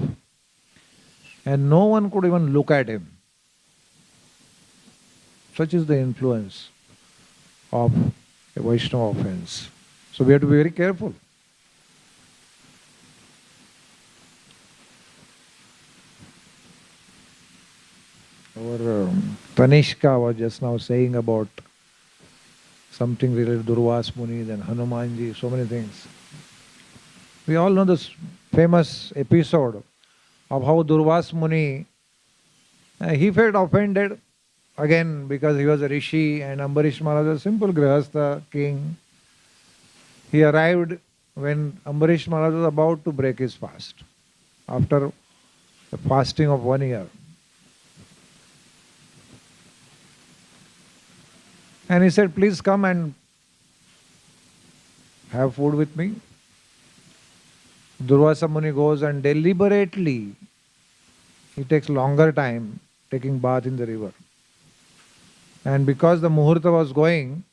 And no one could even look at him. Such is the influence of a Vaishnava offense. So we have to be very careful. Our Tanishka was just now saying about something related to Durvas Muni, then Hanumanji, so many things. We all know this famous episode of how Durvas Muni, he felt offended again because he was a rishi and Ambarish Maharaj was a simple grihastha king. He arrived when Ambarish Maharaj was about to break his fast after a fasting of 1 year. And he said, please come and have food with me. Durvasa Muni goes and deliberately, he takes longer time taking bath in the river. And because the Muhurta was going,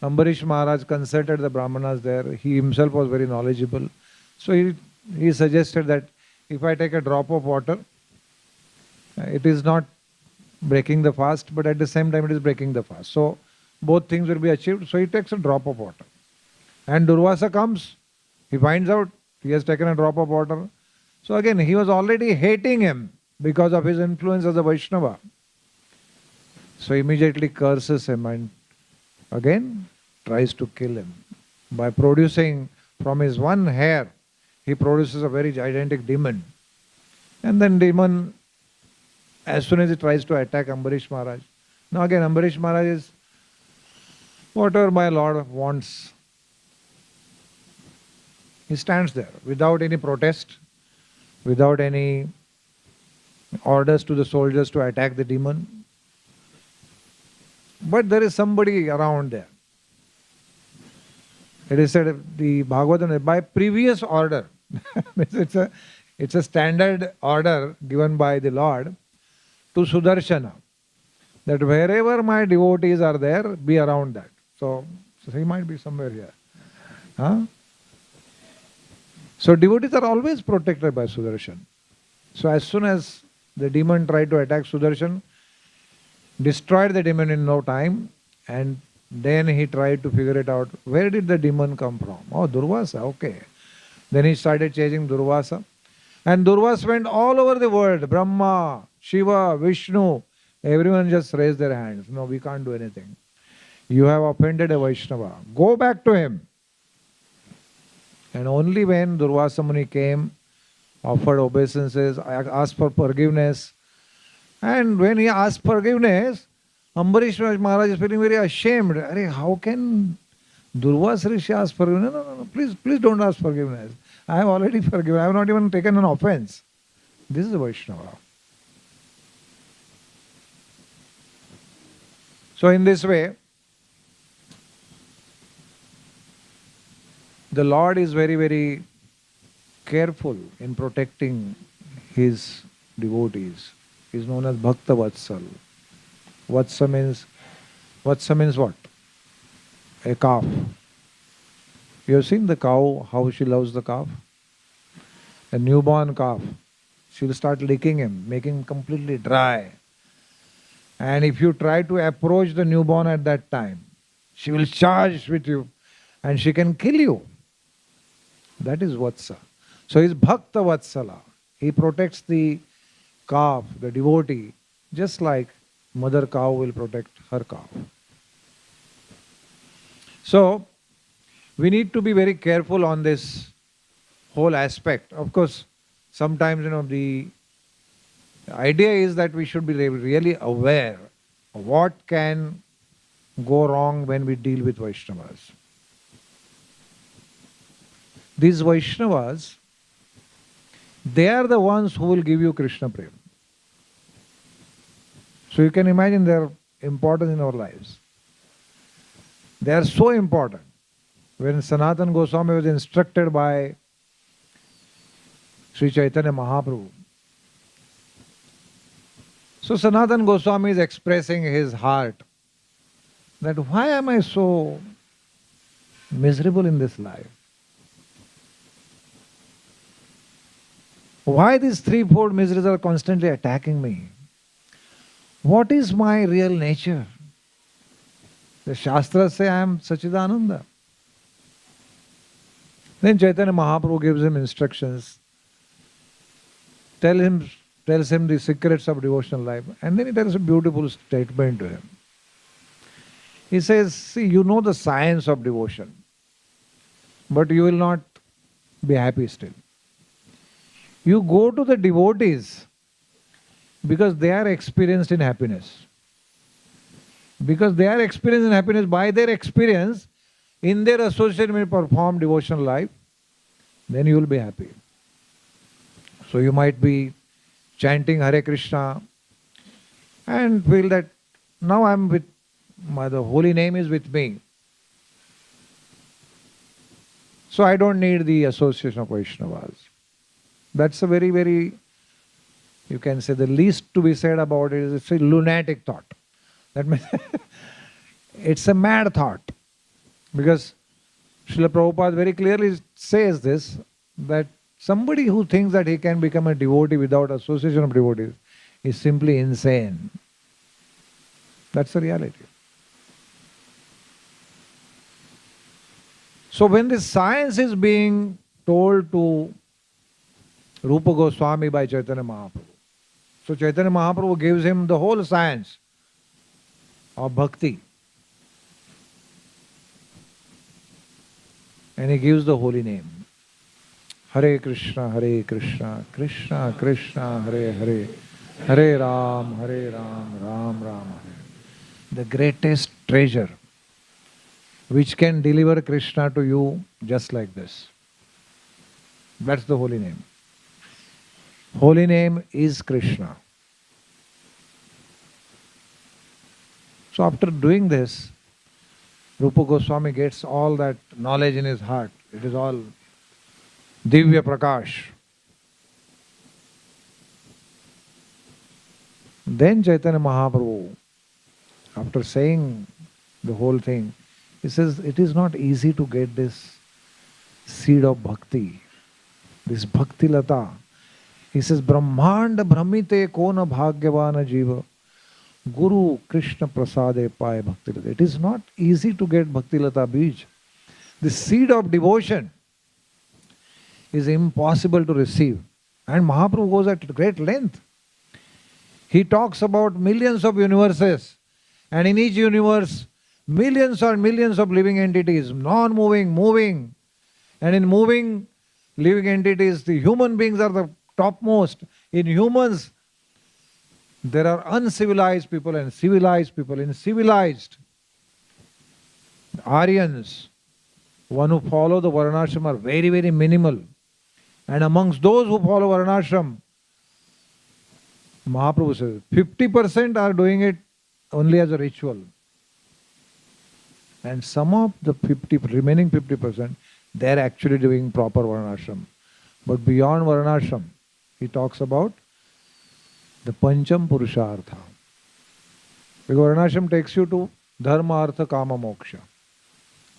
Ambarish Maharaj consulted the Brahmanas there. He himself was very knowledgeable. So he suggested that if I take a drop of water, it is not breaking the fast, but at the same time it is breaking the fast. So both things will be achieved. So he takes a drop of water. And Durvasa comes, he finds out he has taken a drop of water. So again, he was already hating him because of his influence as a Vaishnava. So immediately curses him and again tries to kill him. By producing from his one hair, he produces a very gigantic demon. And then demon, as soon as he tries to attack Ambarish Maharaj. Now again, Ambarish Maharaj is, whatever my Lord wants, He stands there without any protest, without any orders to the soldiers to attack the demon. But there is somebody around there. It is said the Bhagavatam by previous order. it's a standard order given by the Lord to Sudarshana, that wherever my devotees are there, be around that. So he might be somewhere here. Huh? So devotees are always protected by Sudarshan. So as soon as the demon tried to attack Sudarshan, destroyed the demon in no time, and then he tried to figure it out. Where did the demon come from? Oh, Durvasa, okay. Then he started chasing Durvasa. And Durvasa went all over the world. Brahma, Shiva, Vishnu, everyone just raised their hands. No, we can't do anything. You have offended a Vaishnava. Go back to him. And only when Durvasa Muni came, offered obeisances, asked for forgiveness. And when he asked forgiveness, Ambarish Maharaj is feeling very ashamed. Arey, how can Durvasa Rishi ask forgiveness? No, please don't ask forgiveness. I have already forgiven. I have not even taken an offense. This is a Vaishnava. So in this way, the Lord is very, very careful in protecting his devotees. He is known as Bhakta Vatsal. Vatsa means what? A calf. You have seen the cow, how she loves the calf? A newborn calf. She will start licking him, making him completely dry. And if you try to approach the newborn at that time, she will charge with you and she can kill you. That is Vatsa. So he is Bhakta Vatsala. He protects the calf, the devotee, just like mother cow will protect her calf. So, we need to be very careful on this whole aspect. Of course, sometimes, the idea is that we should be really aware of what can go wrong when we deal with Vaishnavas. These Vaishnavas, they are the ones who will give you Krishna Prem. So you can imagine their importance in our lives. They are so important. When Sanatana Goswami was instructed by Sri Chaitanya Mahaprabhu, so Sanatana Goswami is expressing his heart that why am I so miserable in this life? Why these threefold miseries are constantly attacking me? What is my real nature? The Shastras say I am Sachidananda. Then Chaitanya Mahaprabhu gives him instructions, tells him the secrets of devotional life, and then he tells a beautiful statement to him. He says, see, you know the science of devotion, but you will not be happy still. You go to the devotees because they are experienced in happiness. Because they are experienced in happiness by their experience, in their association with perform devotional life, then you will be happy. So you might be chanting Hare Krishna and feel that now I am with the holy name is with me. So I don't need the association of Vaishnavas. That's a very, very, you can say the least to be said about it is it's a lunatic thought. That means it's a mad thought. Because Srila Prabhupada very clearly says this, that somebody who thinks that he can become a devotee without association of devotees is simply insane. That's the reality. So when this science is being told to Rupa Goswami by Chaitanya Mahaprabhu, so Chaitanya Mahaprabhu gives him the whole science of bhakti. And he gives the holy name. Hare Krishna, Krishna Krishna, Hare Hare, Hare Ram, Ram Ram, Hare. The greatest treasure which can deliver Krishna to you just like this. That's the holy name. Holy name is Krishna. So after doing this, Rupa Goswami gets all that knowledge in his heart. It is all Divya Prakash. Then Chaitanya Mahaprabhu, after saying the whole thing, he says, it is not easy to get this seed of bhakti, this Bhakti Lata. He says, Brahmanda Brahmite Kona Bhagyavana Jiva Guru Krishna Prasade Pai Bhakti Lata. It is not easy to get Bhakti Lata Bij. The seed of devotion is impossible to receive. And Mahaprabhu goes at great length. He talks about millions of universes, and in each universe, millions and millions of living entities, non-moving, moving. And in moving living entities, the human beings are the topmost. In humans, there are uncivilized people and civilized people. In civilized, the Aryans, one who follow the Varnashram, are very, very minimal. And amongst those who follow Varnashram, Mahaprabhu says, 50% are doing it only as a ritual. And some of the remaining 50%, they are actually doing proper Varnashram. But beyond Varnashram, he talks about the Pancham Purushartha. Because Varnashram takes you to Dharma, Artha, Kama, Moksha.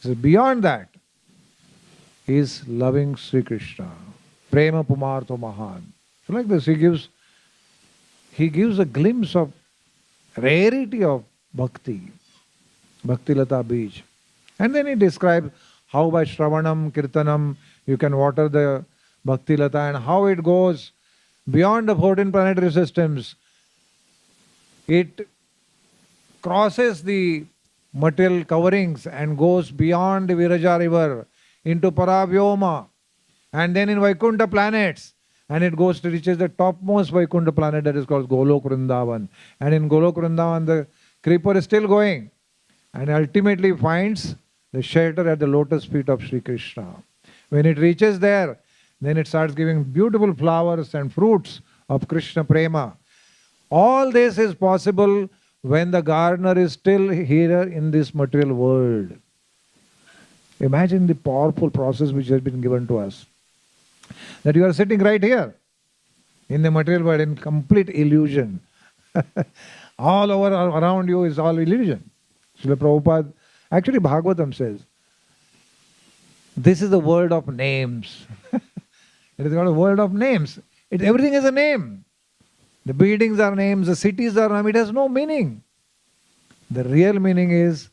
So beyond that is loving Sri Krishna. Prema Pumartho Mahan. So like this, he gives a glimpse of rarity of bhakti, Bhakti Lata Bij. And then he describes how by Shravanam, Kirtanam, you can water the Bhakti Lata, and how it goes beyond the 14 planetary systems. It crosses the material coverings and goes beyond the Viraja river into Paravyoma, and then in Vaikuntha planets. And it goes to reaches the topmost Vaikuntha planet, that is called Golok Vrindavan. And in Golok Vrindavan, the creeper is still going. And ultimately finds the shelter at the lotus feet of Sri Krishna. When it reaches there, then it starts giving beautiful flowers and fruits of Krishna Prema. All this is possible when the gardener is still here in this material world. Imagine the powerful process which has been given to us. That you are sitting right here in the material world in complete illusion. All over around you is all illusion. Srila Prabhupada, actually Bhagavatam says, this is the world of names. It is called a world of names. Everything is a name. The buildings are names, the cities are names. It has no meaning. The real meaning is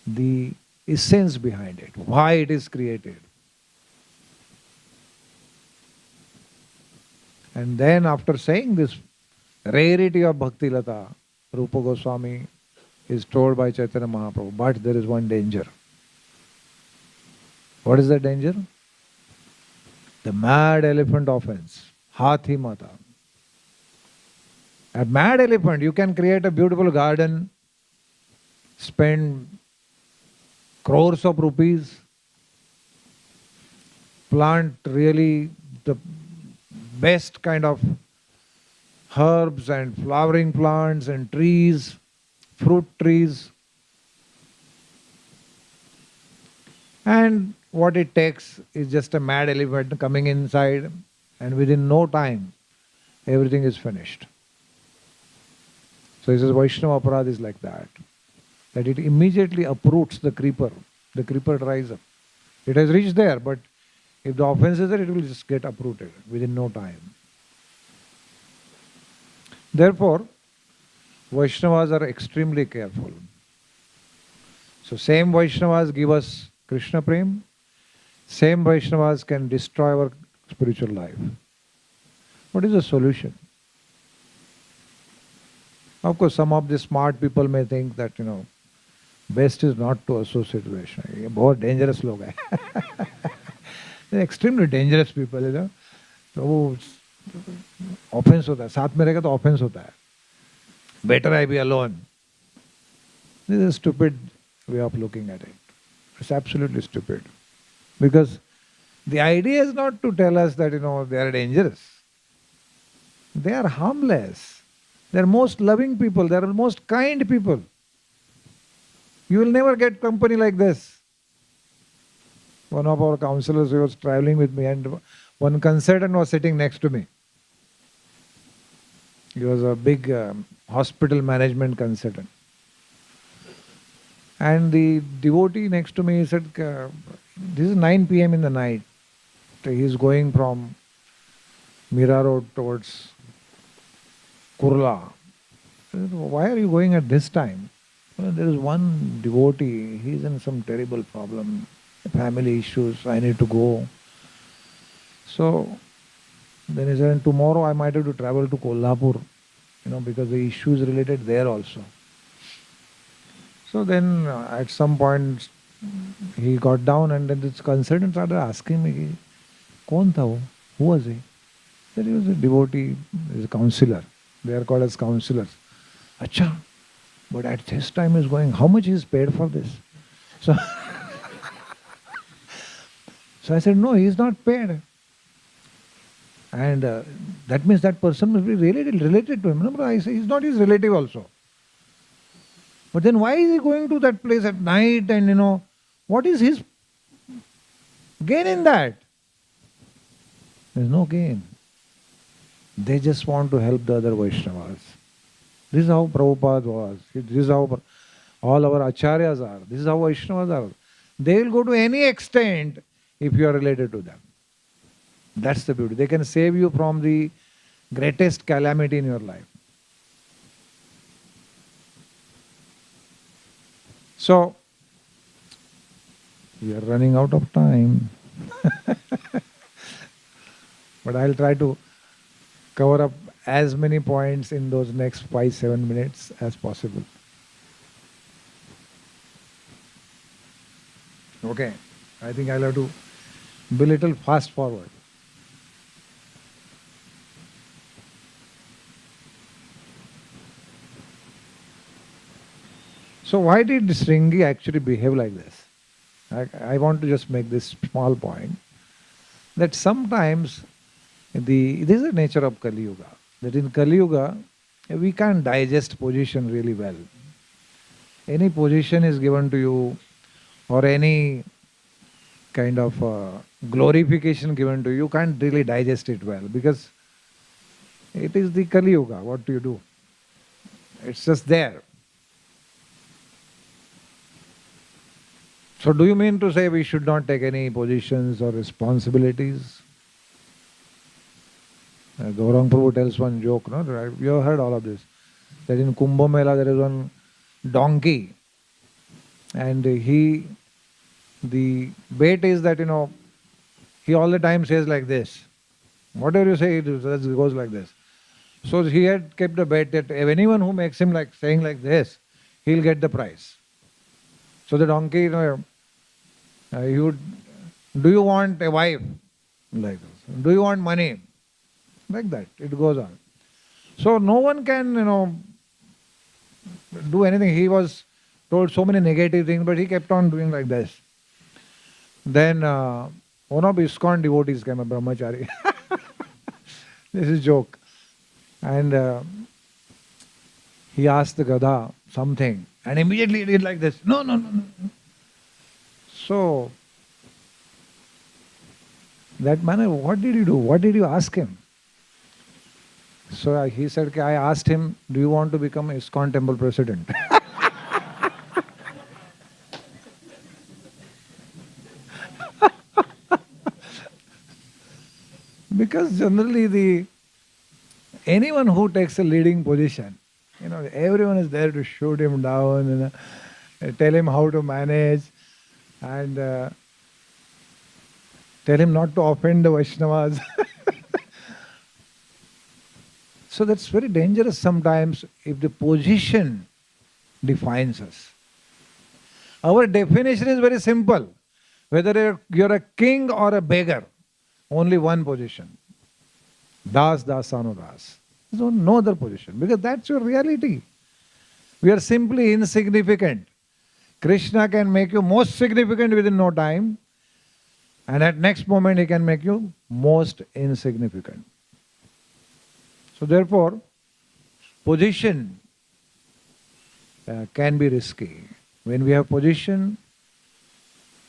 the essence behind it, why it is created. And then after saying this rarity of Bhakti Lata, Rupa Goswami is told by Chaitanya Mahaprabhu, but there is one danger. What is the danger? The mad elephant offense, Hathi Mata. A mad elephant, you can create a beautiful garden, spend crores of rupees, plant really the best kind of herbs and flowering plants and trees, fruit trees. And what it takes is just a mad elephant coming inside, and within no time, everything is finished. So he says Vaishnava aparadha is like that. That it immediately uproots the creeper. The creeper dries up. It has reached there, but if the offense is there, it will just get uprooted within no time. Therefore, Vaishnavas are extremely careful. So same Vaishnavas give us Krishna Prem, same Vaishnavas can destroy our spiritual life. What is the solution? Of course, some of the smart people may think that, best is not to associate with Vaishnava. ये बहुत dangerous लोग हैं. They're extremely dangerous people, तो वो offense होता है. साथ में रहेगा तो offense होता है. Better I be alone. This is a stupid way of looking at it. It's absolutely stupid. Because The idea is not to tell us that, they are dangerous. They are harmless. They are most loving people. They are most kind people. You will never get company like this. One of our counselors who was traveling with me, and one consultant was sitting next to me. He was a big hospital management consultant. And the devotee next to me said, this is 9 p.m. in the night. He is going from Mira Road towards Kurla. I said, why are you going at this time? Well, there is one devotee, he is in some terrible problem, family issues, I need to go. So then he said, tomorrow I might have to travel to Kolhapur, because the issue is related there also. So then at some point he got down, and then this consultant started asking me, Kaun tha wo? Who was he? That he was a devotee, he is a counselor. They are called as counselors. Acha, but at this time he is going, how much is paid for this? So, so I said, no, he is not paid. And that means that person must be related to him. No, I say, he is not his relative also. But then why is he going to that place at night, and what is his gain in that? There is no gain. They just want to help the other Vaishnavas. This is how Prabhupada was. This is how all our Acharyas are. This is how Vaishnavas are. They will go to any extent if you are related to them. That's the beauty. They can save you from the greatest calamity in your life. So, we are running out of time. But I'll try to cover up as many points in those next 5-7 minutes as possible. Okay, I think I'll have to be a little fast forward. So why did Sringi actually behave like this? I want to just make this small point, that sometimes this is the nature of Kali Yuga, that in Kali Yuga we can't digest position really well. Any position is given to you, or any kind of glorification given to you, you can't really digest it well, because it is the Kali Yuga. What do you do? It's just there. So do you mean to say we should not take any positions or responsibilities? Gaurang Prabhu tells one joke, no? You have heard all of this. That in Kumbh Mela there is one donkey, and the bait is that, he all the time says like this. Whatever you say, it goes like this. So he had kept a bet that if anyone who makes him like saying like this, he'll get the prize. So the donkey, do you want a wife? Like this. Do you want money? Like that. It goes on. So no one can, do anything. He was told so many negative things, but he kept on doing like this. Then one of ISKCON devotees came, a brahmachari. This is a joke. And he asked the Gadha something, and immediately he did like this. No. So, that man, what did you do? What did you ask him? So he said, I asked him, do you want to become ISKCON temple president? Because generally anyone who takes a leading position, everyone is there to shoot him down, tell him how to manage, and tell him not to offend the Vaishnavas. So that's very dangerous sometimes if the position defines us. Our definition is very simple. Whether you're a king or a beggar, only one position. Das, dasano, das. There's no other position, because that's your reality. We are simply insignificant. Krishna can make you most significant within no time. And at next moment he can make you most insignificant. So therefore, position can be risky. When we have position,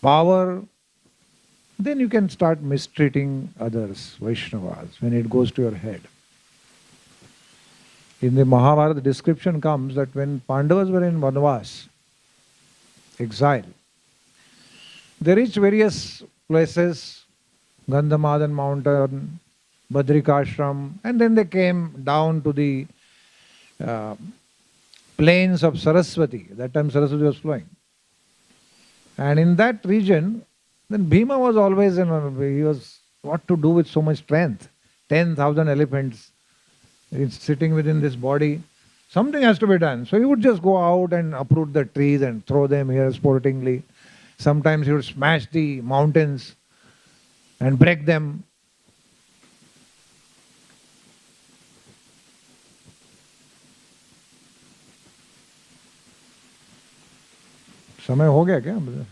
power, then you can start mistreating others, Vaishnavas, when it goes to your head. In the Mahabharata, the description comes that when Pandavas were in Vanvas, exile, they reached various places, Gandhamadan mountain, Badrikashram, and then they came down to the plains of Saraswati. That time Saraswati was flowing. And in that region, then Bhima was always, he was, what to do with so much strength? 10,000 elephants sitting within this body. Something has to be done. So he would just go out and uproot the trees and throw them here sportingly. Sometimes he would smash the mountains and break them. समय हो गया क्या?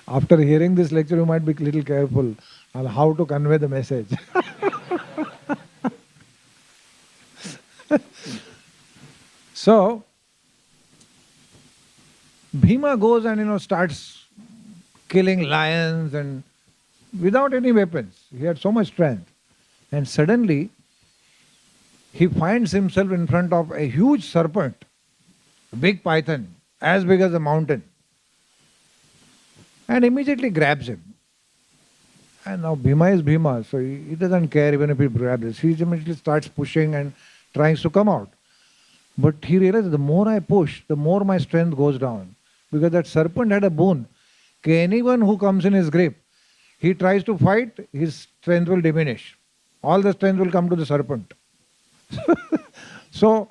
After hearing this lecture, you might be a little careful on how to convey the message. So, Bhima goes and starts killing lions and without any weapons. He had so much strength. And suddenly, he finds himself in front of a huge serpent, a big python, as big as a mountain, and immediately grabs him. And now Bhima is Bhima, so he doesn't care even if he grabs this. He immediately starts pushing and tries to come out. But he realized the more I push, the more my strength goes down. Because that serpent had a boon. Anyone who comes in his grip, he tries to fight, his strength will diminish. All the strength will come to the serpent. So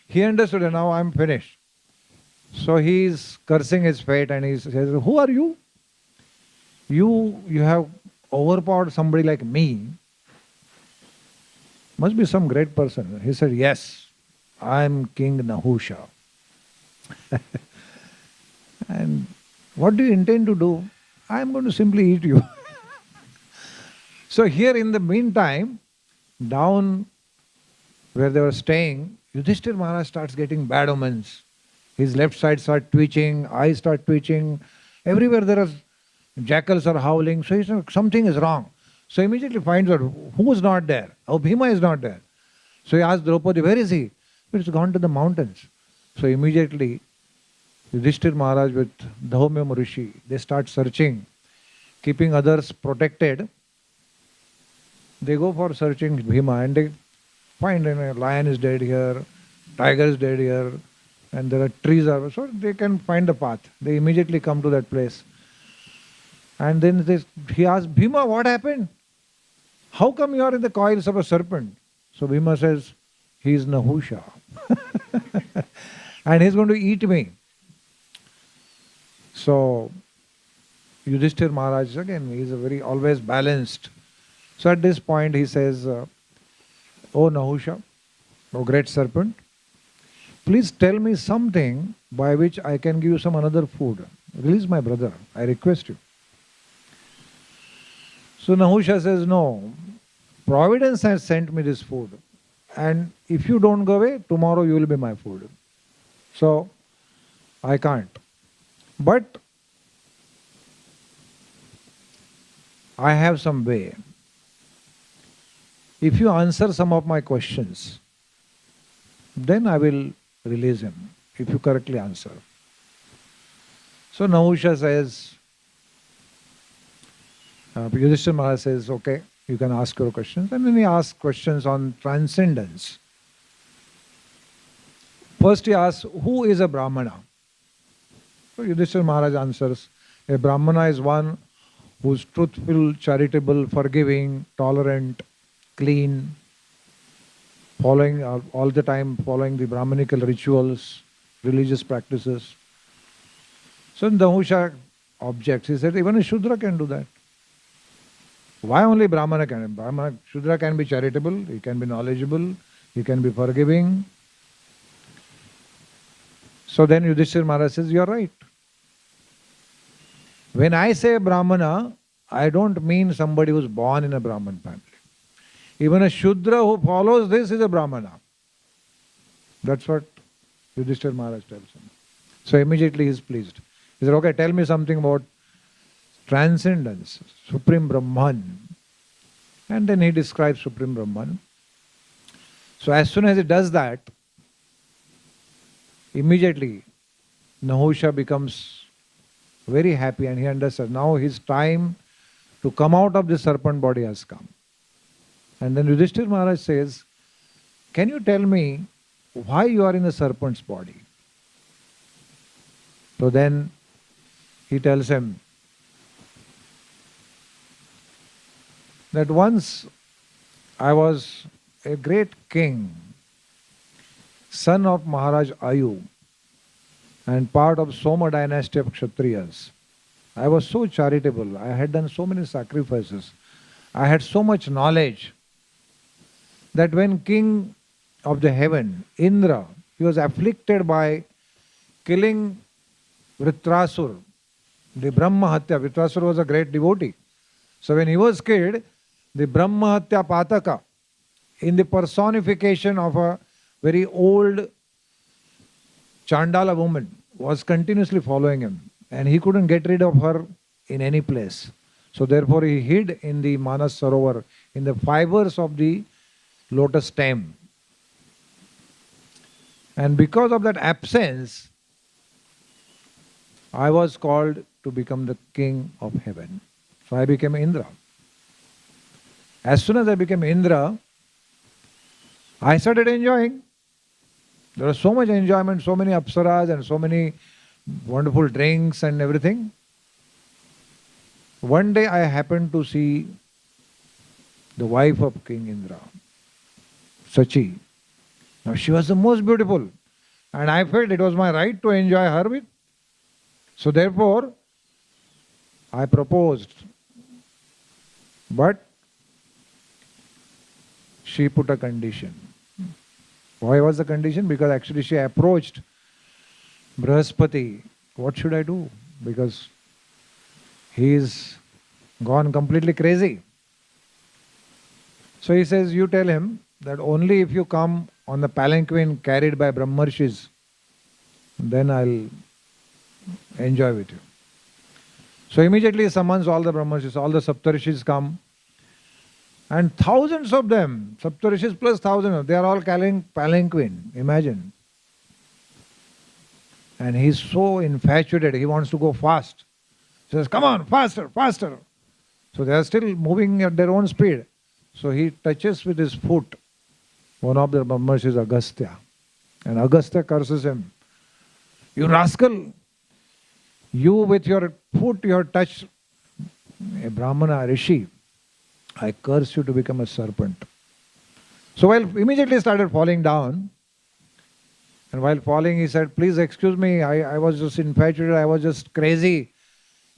he understood, now I'm finished. So he is cursing his fate and he says, who are you? You have overpowered somebody like me. Must be some great person. He said, yes, I am King Nahusha. And what do you intend to do? I am going to simply eat you. So here in the meantime, down where they were staying, Yudhishthir Maharaj starts getting bad omens. His left side starts twitching, eyes start twitching. Everywhere there are jackals are howling. So he said, something is wrong. So immediately finds out who is not there. Oh, Bhima is not there. So he asks Draupadi, where is he? He's gone to the mountains. So immediately Yudhishthir Maharaj with Samika Rishi, they start searching, keeping others protected. They go for searching Bhima and they find a lion is dead here, tiger is dead here, and there are trees are, so they can find the path. They immediately come to that place. And then he asks, Bhima, what happened? How come you are in the coils of a serpent? So Bhima says, he is Nahusha. And he's going to eat me. So Yudhishthir Maharaj, again, he is a very always balanced. So at this point he says, O Nahusha, O great serpent, please tell me something by which I can give you some another food. Release my brother, I request you. So Nahusha says, no, Providence has sent me this food. And if you don't go away, tomorrow you will be my food. So I can't. But I have some way. If you answer some of my questions, then I will release him, if you correctly answer. So Nahusha says, Yudhishthira Maharaj says, okay, you can ask your questions. And then he asks questions on transcendence. First he asks, who is a Brahmana? So Yudhishthira Maharaj answers, a Brahmana is one who is truthful, charitable, forgiving, tolerant, clean, following all the time, following the Brahmanical rituals, religious practices. So Nahusha objects. He said, even a Shudra can do that. Why only Brahmana can? Shudra can be charitable, he can be knowledgeable, he can be forgiving. So then Yudhishthira Maharaj says, you are right. When I say Brahmana, I don't mean somebody who's born in a Brahman family. Even a Shudra who follows this is a Brahmana. That's what Yudhishthira Maharaj tells him. So immediately he is pleased. He said, okay, tell me something about transcendence, Supreme Brahman. And then he describes Supreme Brahman. So as soon as he does that, immediately Nahusha becomes very happy and he understands now his time to come out of the serpent body has come. And then Yudhishthira Maharaj says, can you tell me why you are in the serpent's body? So then he tells him that once I was a great king, son of Maharaj Ayu and part of Soma dynasty of Kshatriyas. I was so charitable. I had done so many sacrifices. I had so much knowledge that when king of the heaven, Indra, he was afflicted by killing Vritrasur, the Brahma Hatya. Vritrasur was a great devotee. So when he was killed, the Brahma Hatya Pataka, in the personification of a very old Chandala woman, was continuously following him. And he couldn't get rid of her in any place. So therefore he hid in the Manas Sarovar, in the fibers of the lotus stem. And because of that absence, I was called to become the king of heaven. So I became Indra. As soon as I became Indra, I started enjoying. There was so much enjoyment, so many apsaras and so many wonderful drinks and everything. One day I happened to see the wife of King Indra, Sachi. Now she was the most beautiful and I felt it was my right to enjoy her with. So therefore, I proposed. But she put a condition. Why was the condition? Because actually she approached Brahaspati. What should I do? Because he is gone completely crazy. So he says, you tell him that only if you come on the palanquin carried by Brahmarshis, then I'll enjoy with you. So immediately he summons all the Brahmarshis, all the Saptarishis come. And thousands of them, Saptarishis plus thousands, they are all carrying palanquin, imagine. And he's so infatuated, he wants to go fast. He says, come on, faster, faster. So they are still moving at their own speed. So he touches with his foot one of the Brahmarshis, Agastya. And Agastya curses him. You rascal! You with your foot, you have touched a Brahmana, Rishi. I curse you to become a serpent. So while immediately started falling down, and while falling he said, please excuse me, I was just infatuated, I was just crazy.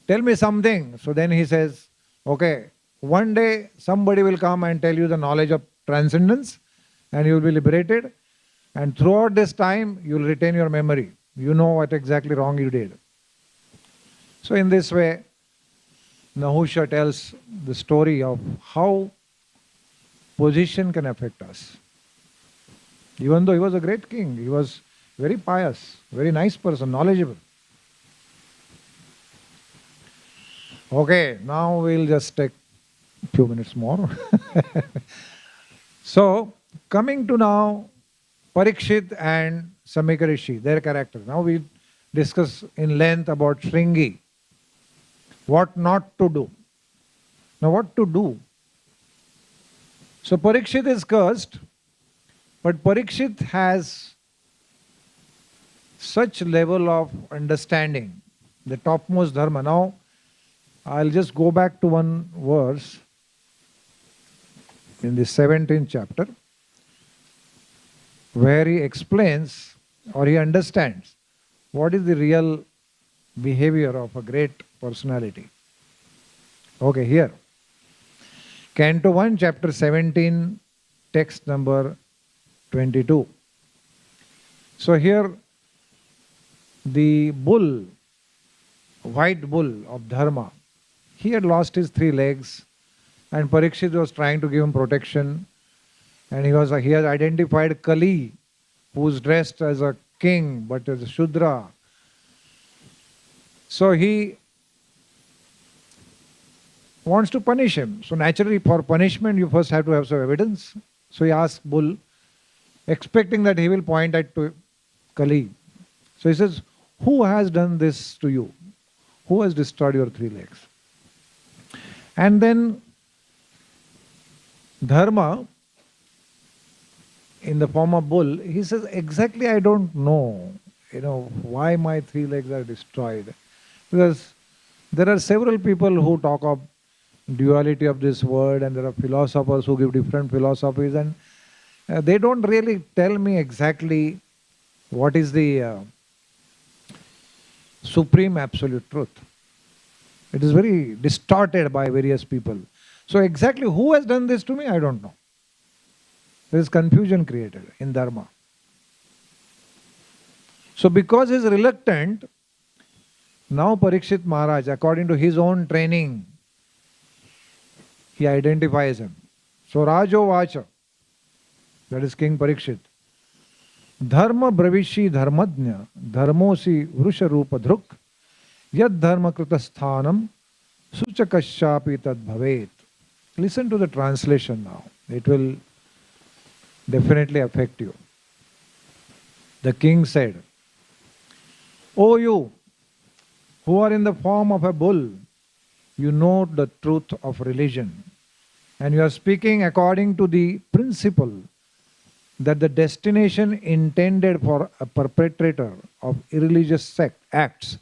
Tell me something. So then he says, okay, one day somebody will come and tell you the knowledge of transcendence and you will be liberated. And throughout this time, you will retain your memory. You know what exactly wrong you did. So in this way, Nahusha tells the story of how position can affect us. Even though he was a great king, he was very pious, very nice person, knowledgeable. Okay, now we'll just take a few minutes more. So, coming to now Parikshit and Samika Rishi, their character. Now we discuss in length about Shringi. What not to do. Now what to do? So Parikshit is cursed, but Parikshit has such level of understanding, the topmost dharma. Now I'll just go back to one verse in the 17th chapter where he explains or he understands what is the real behavior of a great personality. Okay, here. Canto 1, chapter 17, text number 22. So here the bull white bull of Dharma. He had lost his 3 legs, and Parikshit was trying to give him protection. And he had identified Kali, who is dressed as a king but as a Shudra. So he wants to punish him. So naturally, for punishment, you first have to have some evidence. So he asks Bull, expecting that he will point at to Kali. So he says, who has done this to you? Who has destroyed your 3 legs? And then Dharma, in the form of bull, he says, exactly I don't know, why my 3 legs are destroyed. Because there are several people who talk of duality of this world, and there are philosophers who give different philosophies, and they don't really tell me exactly what is the supreme absolute truth. It is very distorted by various people. So exactly who has done this to me, I don't know. There is confusion created in Dharma. So because he is reluctant, now Parikshit Maharaj, according to his own training, he identifies him. So Rajo Vacha, that is King Parikshit, Dharma Bravishi Dharmadnya, Dharmosi Vrusha Rupa Dhruk, Yad Dharma Krutasthanam, Suchakashapi Tad Bhavet. Listen to the translation now. It will definitely affect you. The king said, O you who are in the form of a bull, you know the truth of religion, and you are speaking according to the principle that the destination intended for a perpetrator of irreligious acts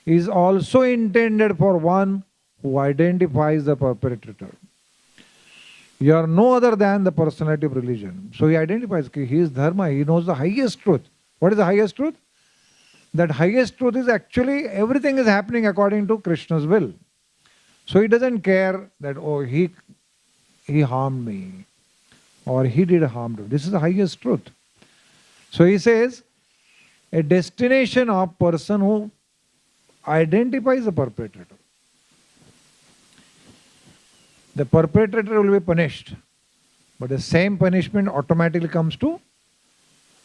is also intended for one who identifies the perpetrator. You are no other than the personality of religion. So he identifies, he is Dharma, he knows the highest truth. What is the highest truth? That highest truth is actually everything is happening according to Krishna's will. So he doesn't care that, oh, he harmed me or he did harm to me. This is the highest truth. So he says, a destination of person who identifies the perpetrator. The perpetrator will be punished, but the same punishment automatically comes to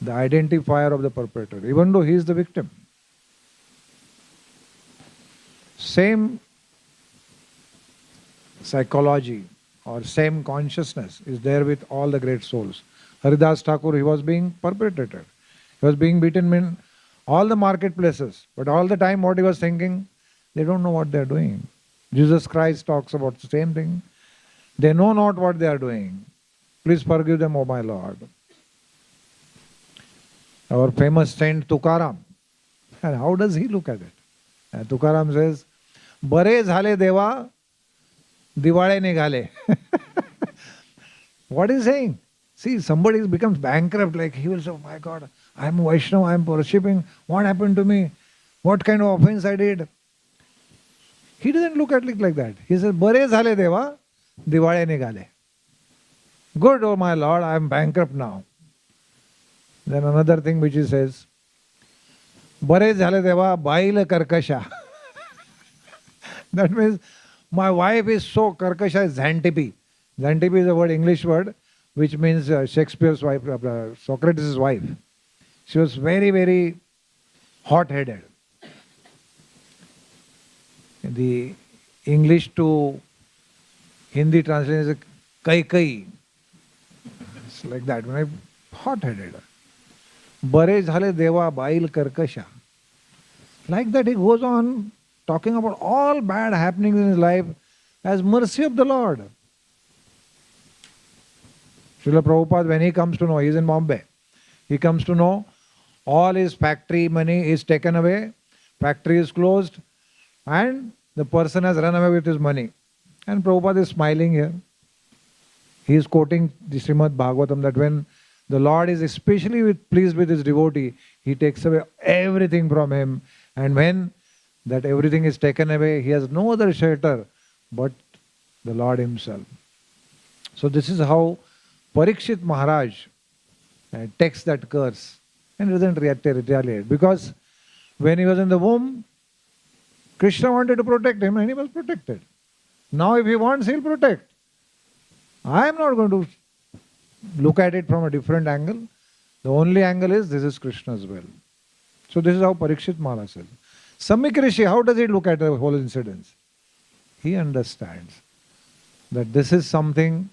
the identifier of the perpetrator, even though he is the victim. Same psychology or same consciousness is there with all the great souls. Haridas Thakur, he was being perpetrated. He was being beaten in all the marketplaces, but all the time what he was thinking, they don't know what they are doing. Jesus Christ talks about the same thing. They know not what they are doing. Please forgive them, O my Lord. Our famous saint Tukaram. And how does he look at it? And Tukaram says, Bare zhale deva, diwale nigale. What is he saying? See, somebody becomes bankrupt, like he will say, oh my God, I am a Vaishnava, I am worshipping. What happened to me? What kind of offense I did? He doesn't look at it like that. He says, Bare zhale deva, diwale nigale. Good, oh my Lord, I am bankrupt now. Then another thing which he says, Bare zhale deva, bail karkasha. That means my wife is so karkasha, is Xantippe. Xantippe is a word, English word, which means Shakespeare's wife, Socrates' wife. She was very, very hot-headed. The English to Hindi translation is kai. It's like that. When I hot-headed. Bare zhale deva bail karkasha. Like that he goes on talking about all bad happenings in his life as mercy of the Lord. Srila Prabhupada, when he comes to know, he is in Bombay, he comes to know all his factory money is taken away, factory is closed, and the person has run away with his money. And Prabhupada is smiling here. He is quoting the Srimad Bhagavatam that when the Lord is especially pleased with his devotee, he takes away everything from him. And when that everything is taken away, he has no other shelter but the Lord himself. So this is how Parikshit Maharaj takes that curse and doesn't retaliate. Because when he was in the womb, Krishna wanted to protect him and he was protected. Now if he wants, he'll protect. I am not going to look at it from a different angle. The only angle is this is Krishna's will. So this is how Parikshit Maharaj says. Samika Rishi, how does he look at the whole incident? He understands that this is something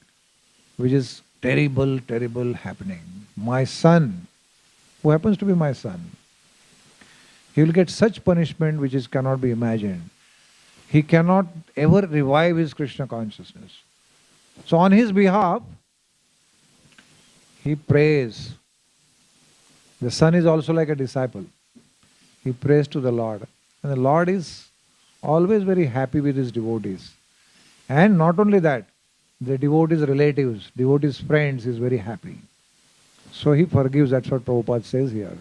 which is terrible, terrible happening. My son, who happens to be my son, he will get such punishment which is cannot be imagined. He cannot ever revive his Krishna consciousness. So on his behalf, he prays. The son is also like a disciple. He prays to the Lord. And the Lord is always very happy with his devotees. And not only that, the devotees' relatives, devotees' friends is very happy. So he forgives, that's what Prabhupada says here.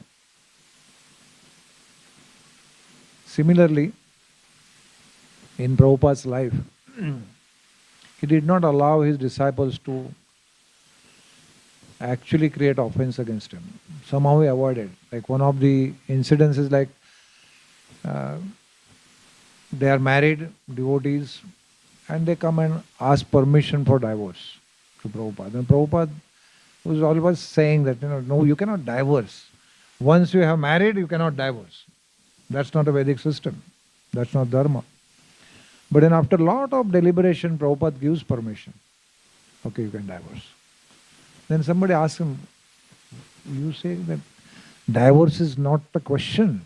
Similarly, in Prabhupada's life, he did not allow his disciples to actually create offense against him. Somehow he avoided. Like one of the incidents is like they are married devotees and they come and ask permission for divorce to Prabhupada. And Prabhupada was always saying that, no, you cannot divorce. Once you have married, you cannot divorce. That's not a Vedic system. That's not Dharma. But then after a lot of deliberation, Prabhupada gives permission. Okay, you can divorce. Then somebody asks him, you say that divorce is not a question.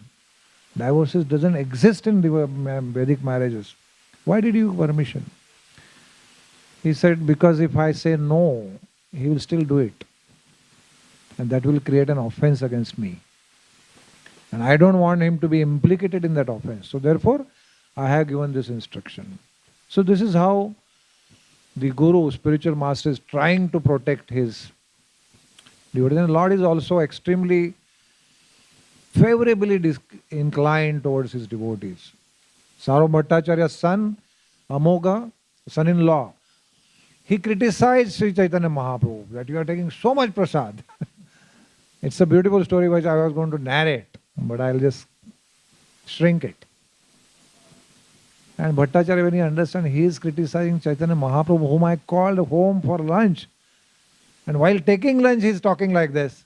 Divorces doesn't exist in the Vedic marriages. Why did you give permission? He said, because if I say no, he will still do it. And that will create an offense against me. And I don't want him to be implicated in that offense. So therefore, I have given this instruction. So this is how the Guru, spiritual master, is trying to protect his devotees. And the Lord is also extremely favorably inclined towards his devotees. Sarva Bhattacharya's son, Amoga, son-in-law, he criticized Sri Chaitanya Mahaprabhu that you are taking so much prasad. It's a beautiful story which I was going to narrate, but I'll just shrink it. And Bhattacharya, when he understands, he is criticizing Chaitanya Mahaprabhu, whom I called home for lunch. And while taking lunch, he is talking like this.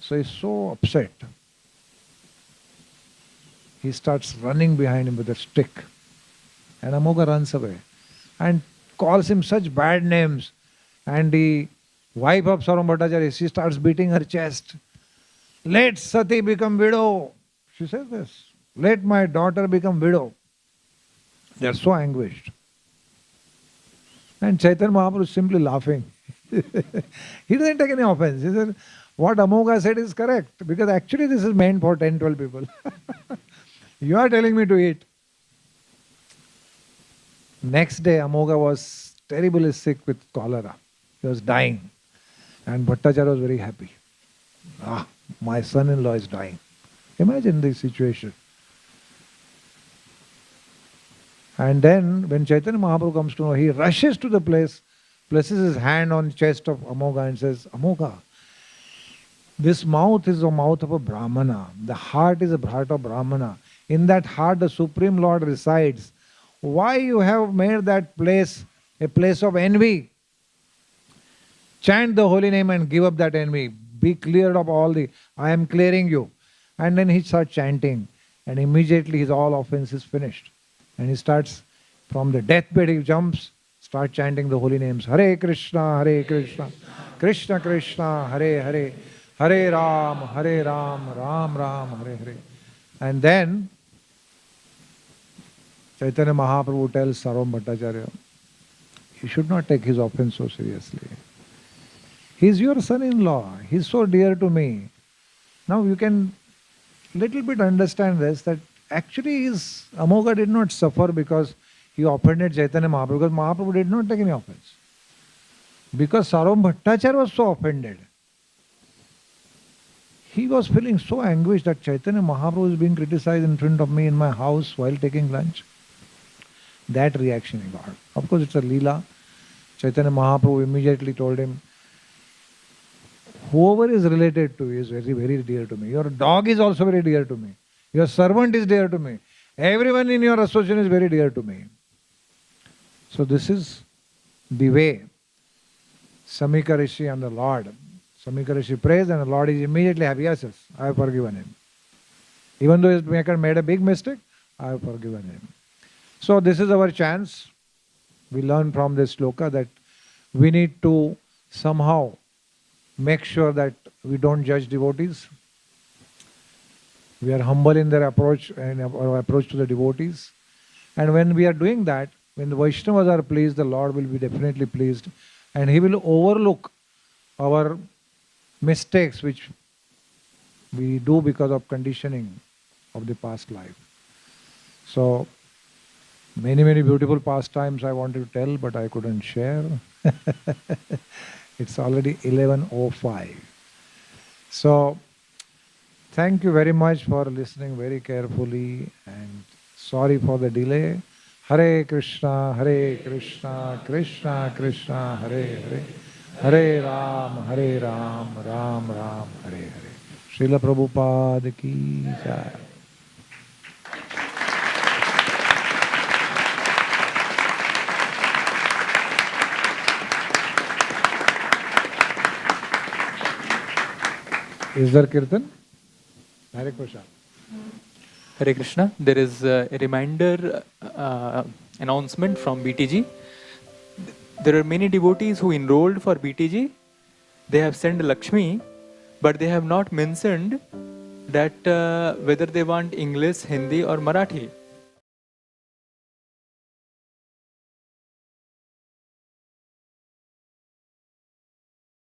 So he is so upset. He starts running behind him with a stick. And Amoga runs away and calls him such bad names. And the wife of Sarva Bhattacharya, she starts beating her chest. Let Sati become widow. She says this. Let my daughter become widow. They are so anguished. And Chaitanya Mahaprabhu is simply laughing. He doesn't take any offense. He said, what Amoga said is correct. Because actually this is meant for 10, 12 people. You are telling me to eat. Next day, Amoga was terribly sick with cholera. He was dying. And Bhattacharya was very happy. My son-in-law is dying. Imagine this situation. And then when Chaitanya Mahaprabhu comes to know, he rushes to the place, places his hand on the chest of Amoga and says, Amoga, this mouth is the mouth of a Brahmana. The heart is a heart of Brahmana. In that heart the Supreme Lord resides. Why you have made that place a place of envy? Chant the holy name and give up that envy. Be cleared of all the, I am clearing you. And then he starts chanting. And immediately his all offense is finished. And he starts, from the deathbed he jumps, start chanting the holy names. Hare Krishna, Krishna Krishna, Hare Hare, Hare Ram, Ram Ram, Hare Hare. And then Chaitanya Mahaprabhu tells Sarva Bhattacharya, you should not take his offense so seriously. He is your son-in-law. He is so dear to me. Now you can little bit understand this, that actually his Amoga did not suffer because he offended Chaitanya Mahaprabhu, because Mahaprabhu did not take any offense. Because Sarva Bhattacharya was so offended. He was feeling so anguished that Chaitanya Mahaprabhu is being criticized in front of me in my house while taking lunch. That reaction he got. Of course, it's a Leela. Chaitanya Mahaprabhu immediately told him, whoever is related to you is very, very dear to me. Your dog is also very dear to me. Your servant is dear to me. Everyone in your association is very dear to me. So this is the way Samika Rishi and the Lord. Samika Rishi prays and the Lord is immediately happy. Yes, yes, I have forgiven him. Even though his maker made a big mistake, I have forgiven him. So this is our chance. We learn from this sloka that we need to somehow make sure that we don't judge devotees. We are humble in their approach and our approach to the devotees. And when we are doing that, when the Vaishnavas are pleased, the Lord will be definitely pleased. And He will overlook our mistakes which we do because of conditioning of the past life. So, many beautiful pastimes I wanted to tell, but I couldn't share. It's already 11:05. So, thank you very much for listening very carefully and sorry for the delay. Hare Krishna, Krishna Krishna, Hare Hare, Hare Ram, Ram Ram, Hare Hare. Srila Prabhupada ki jai. Is there Kirtan? Hare Krishna. Hare Krishna. There is a reminder announcement from BTG. There are many devotees who enrolled for BTG. They have sent Lakshmi, but they have not mentioned that whether they want English, Hindi or Marathi.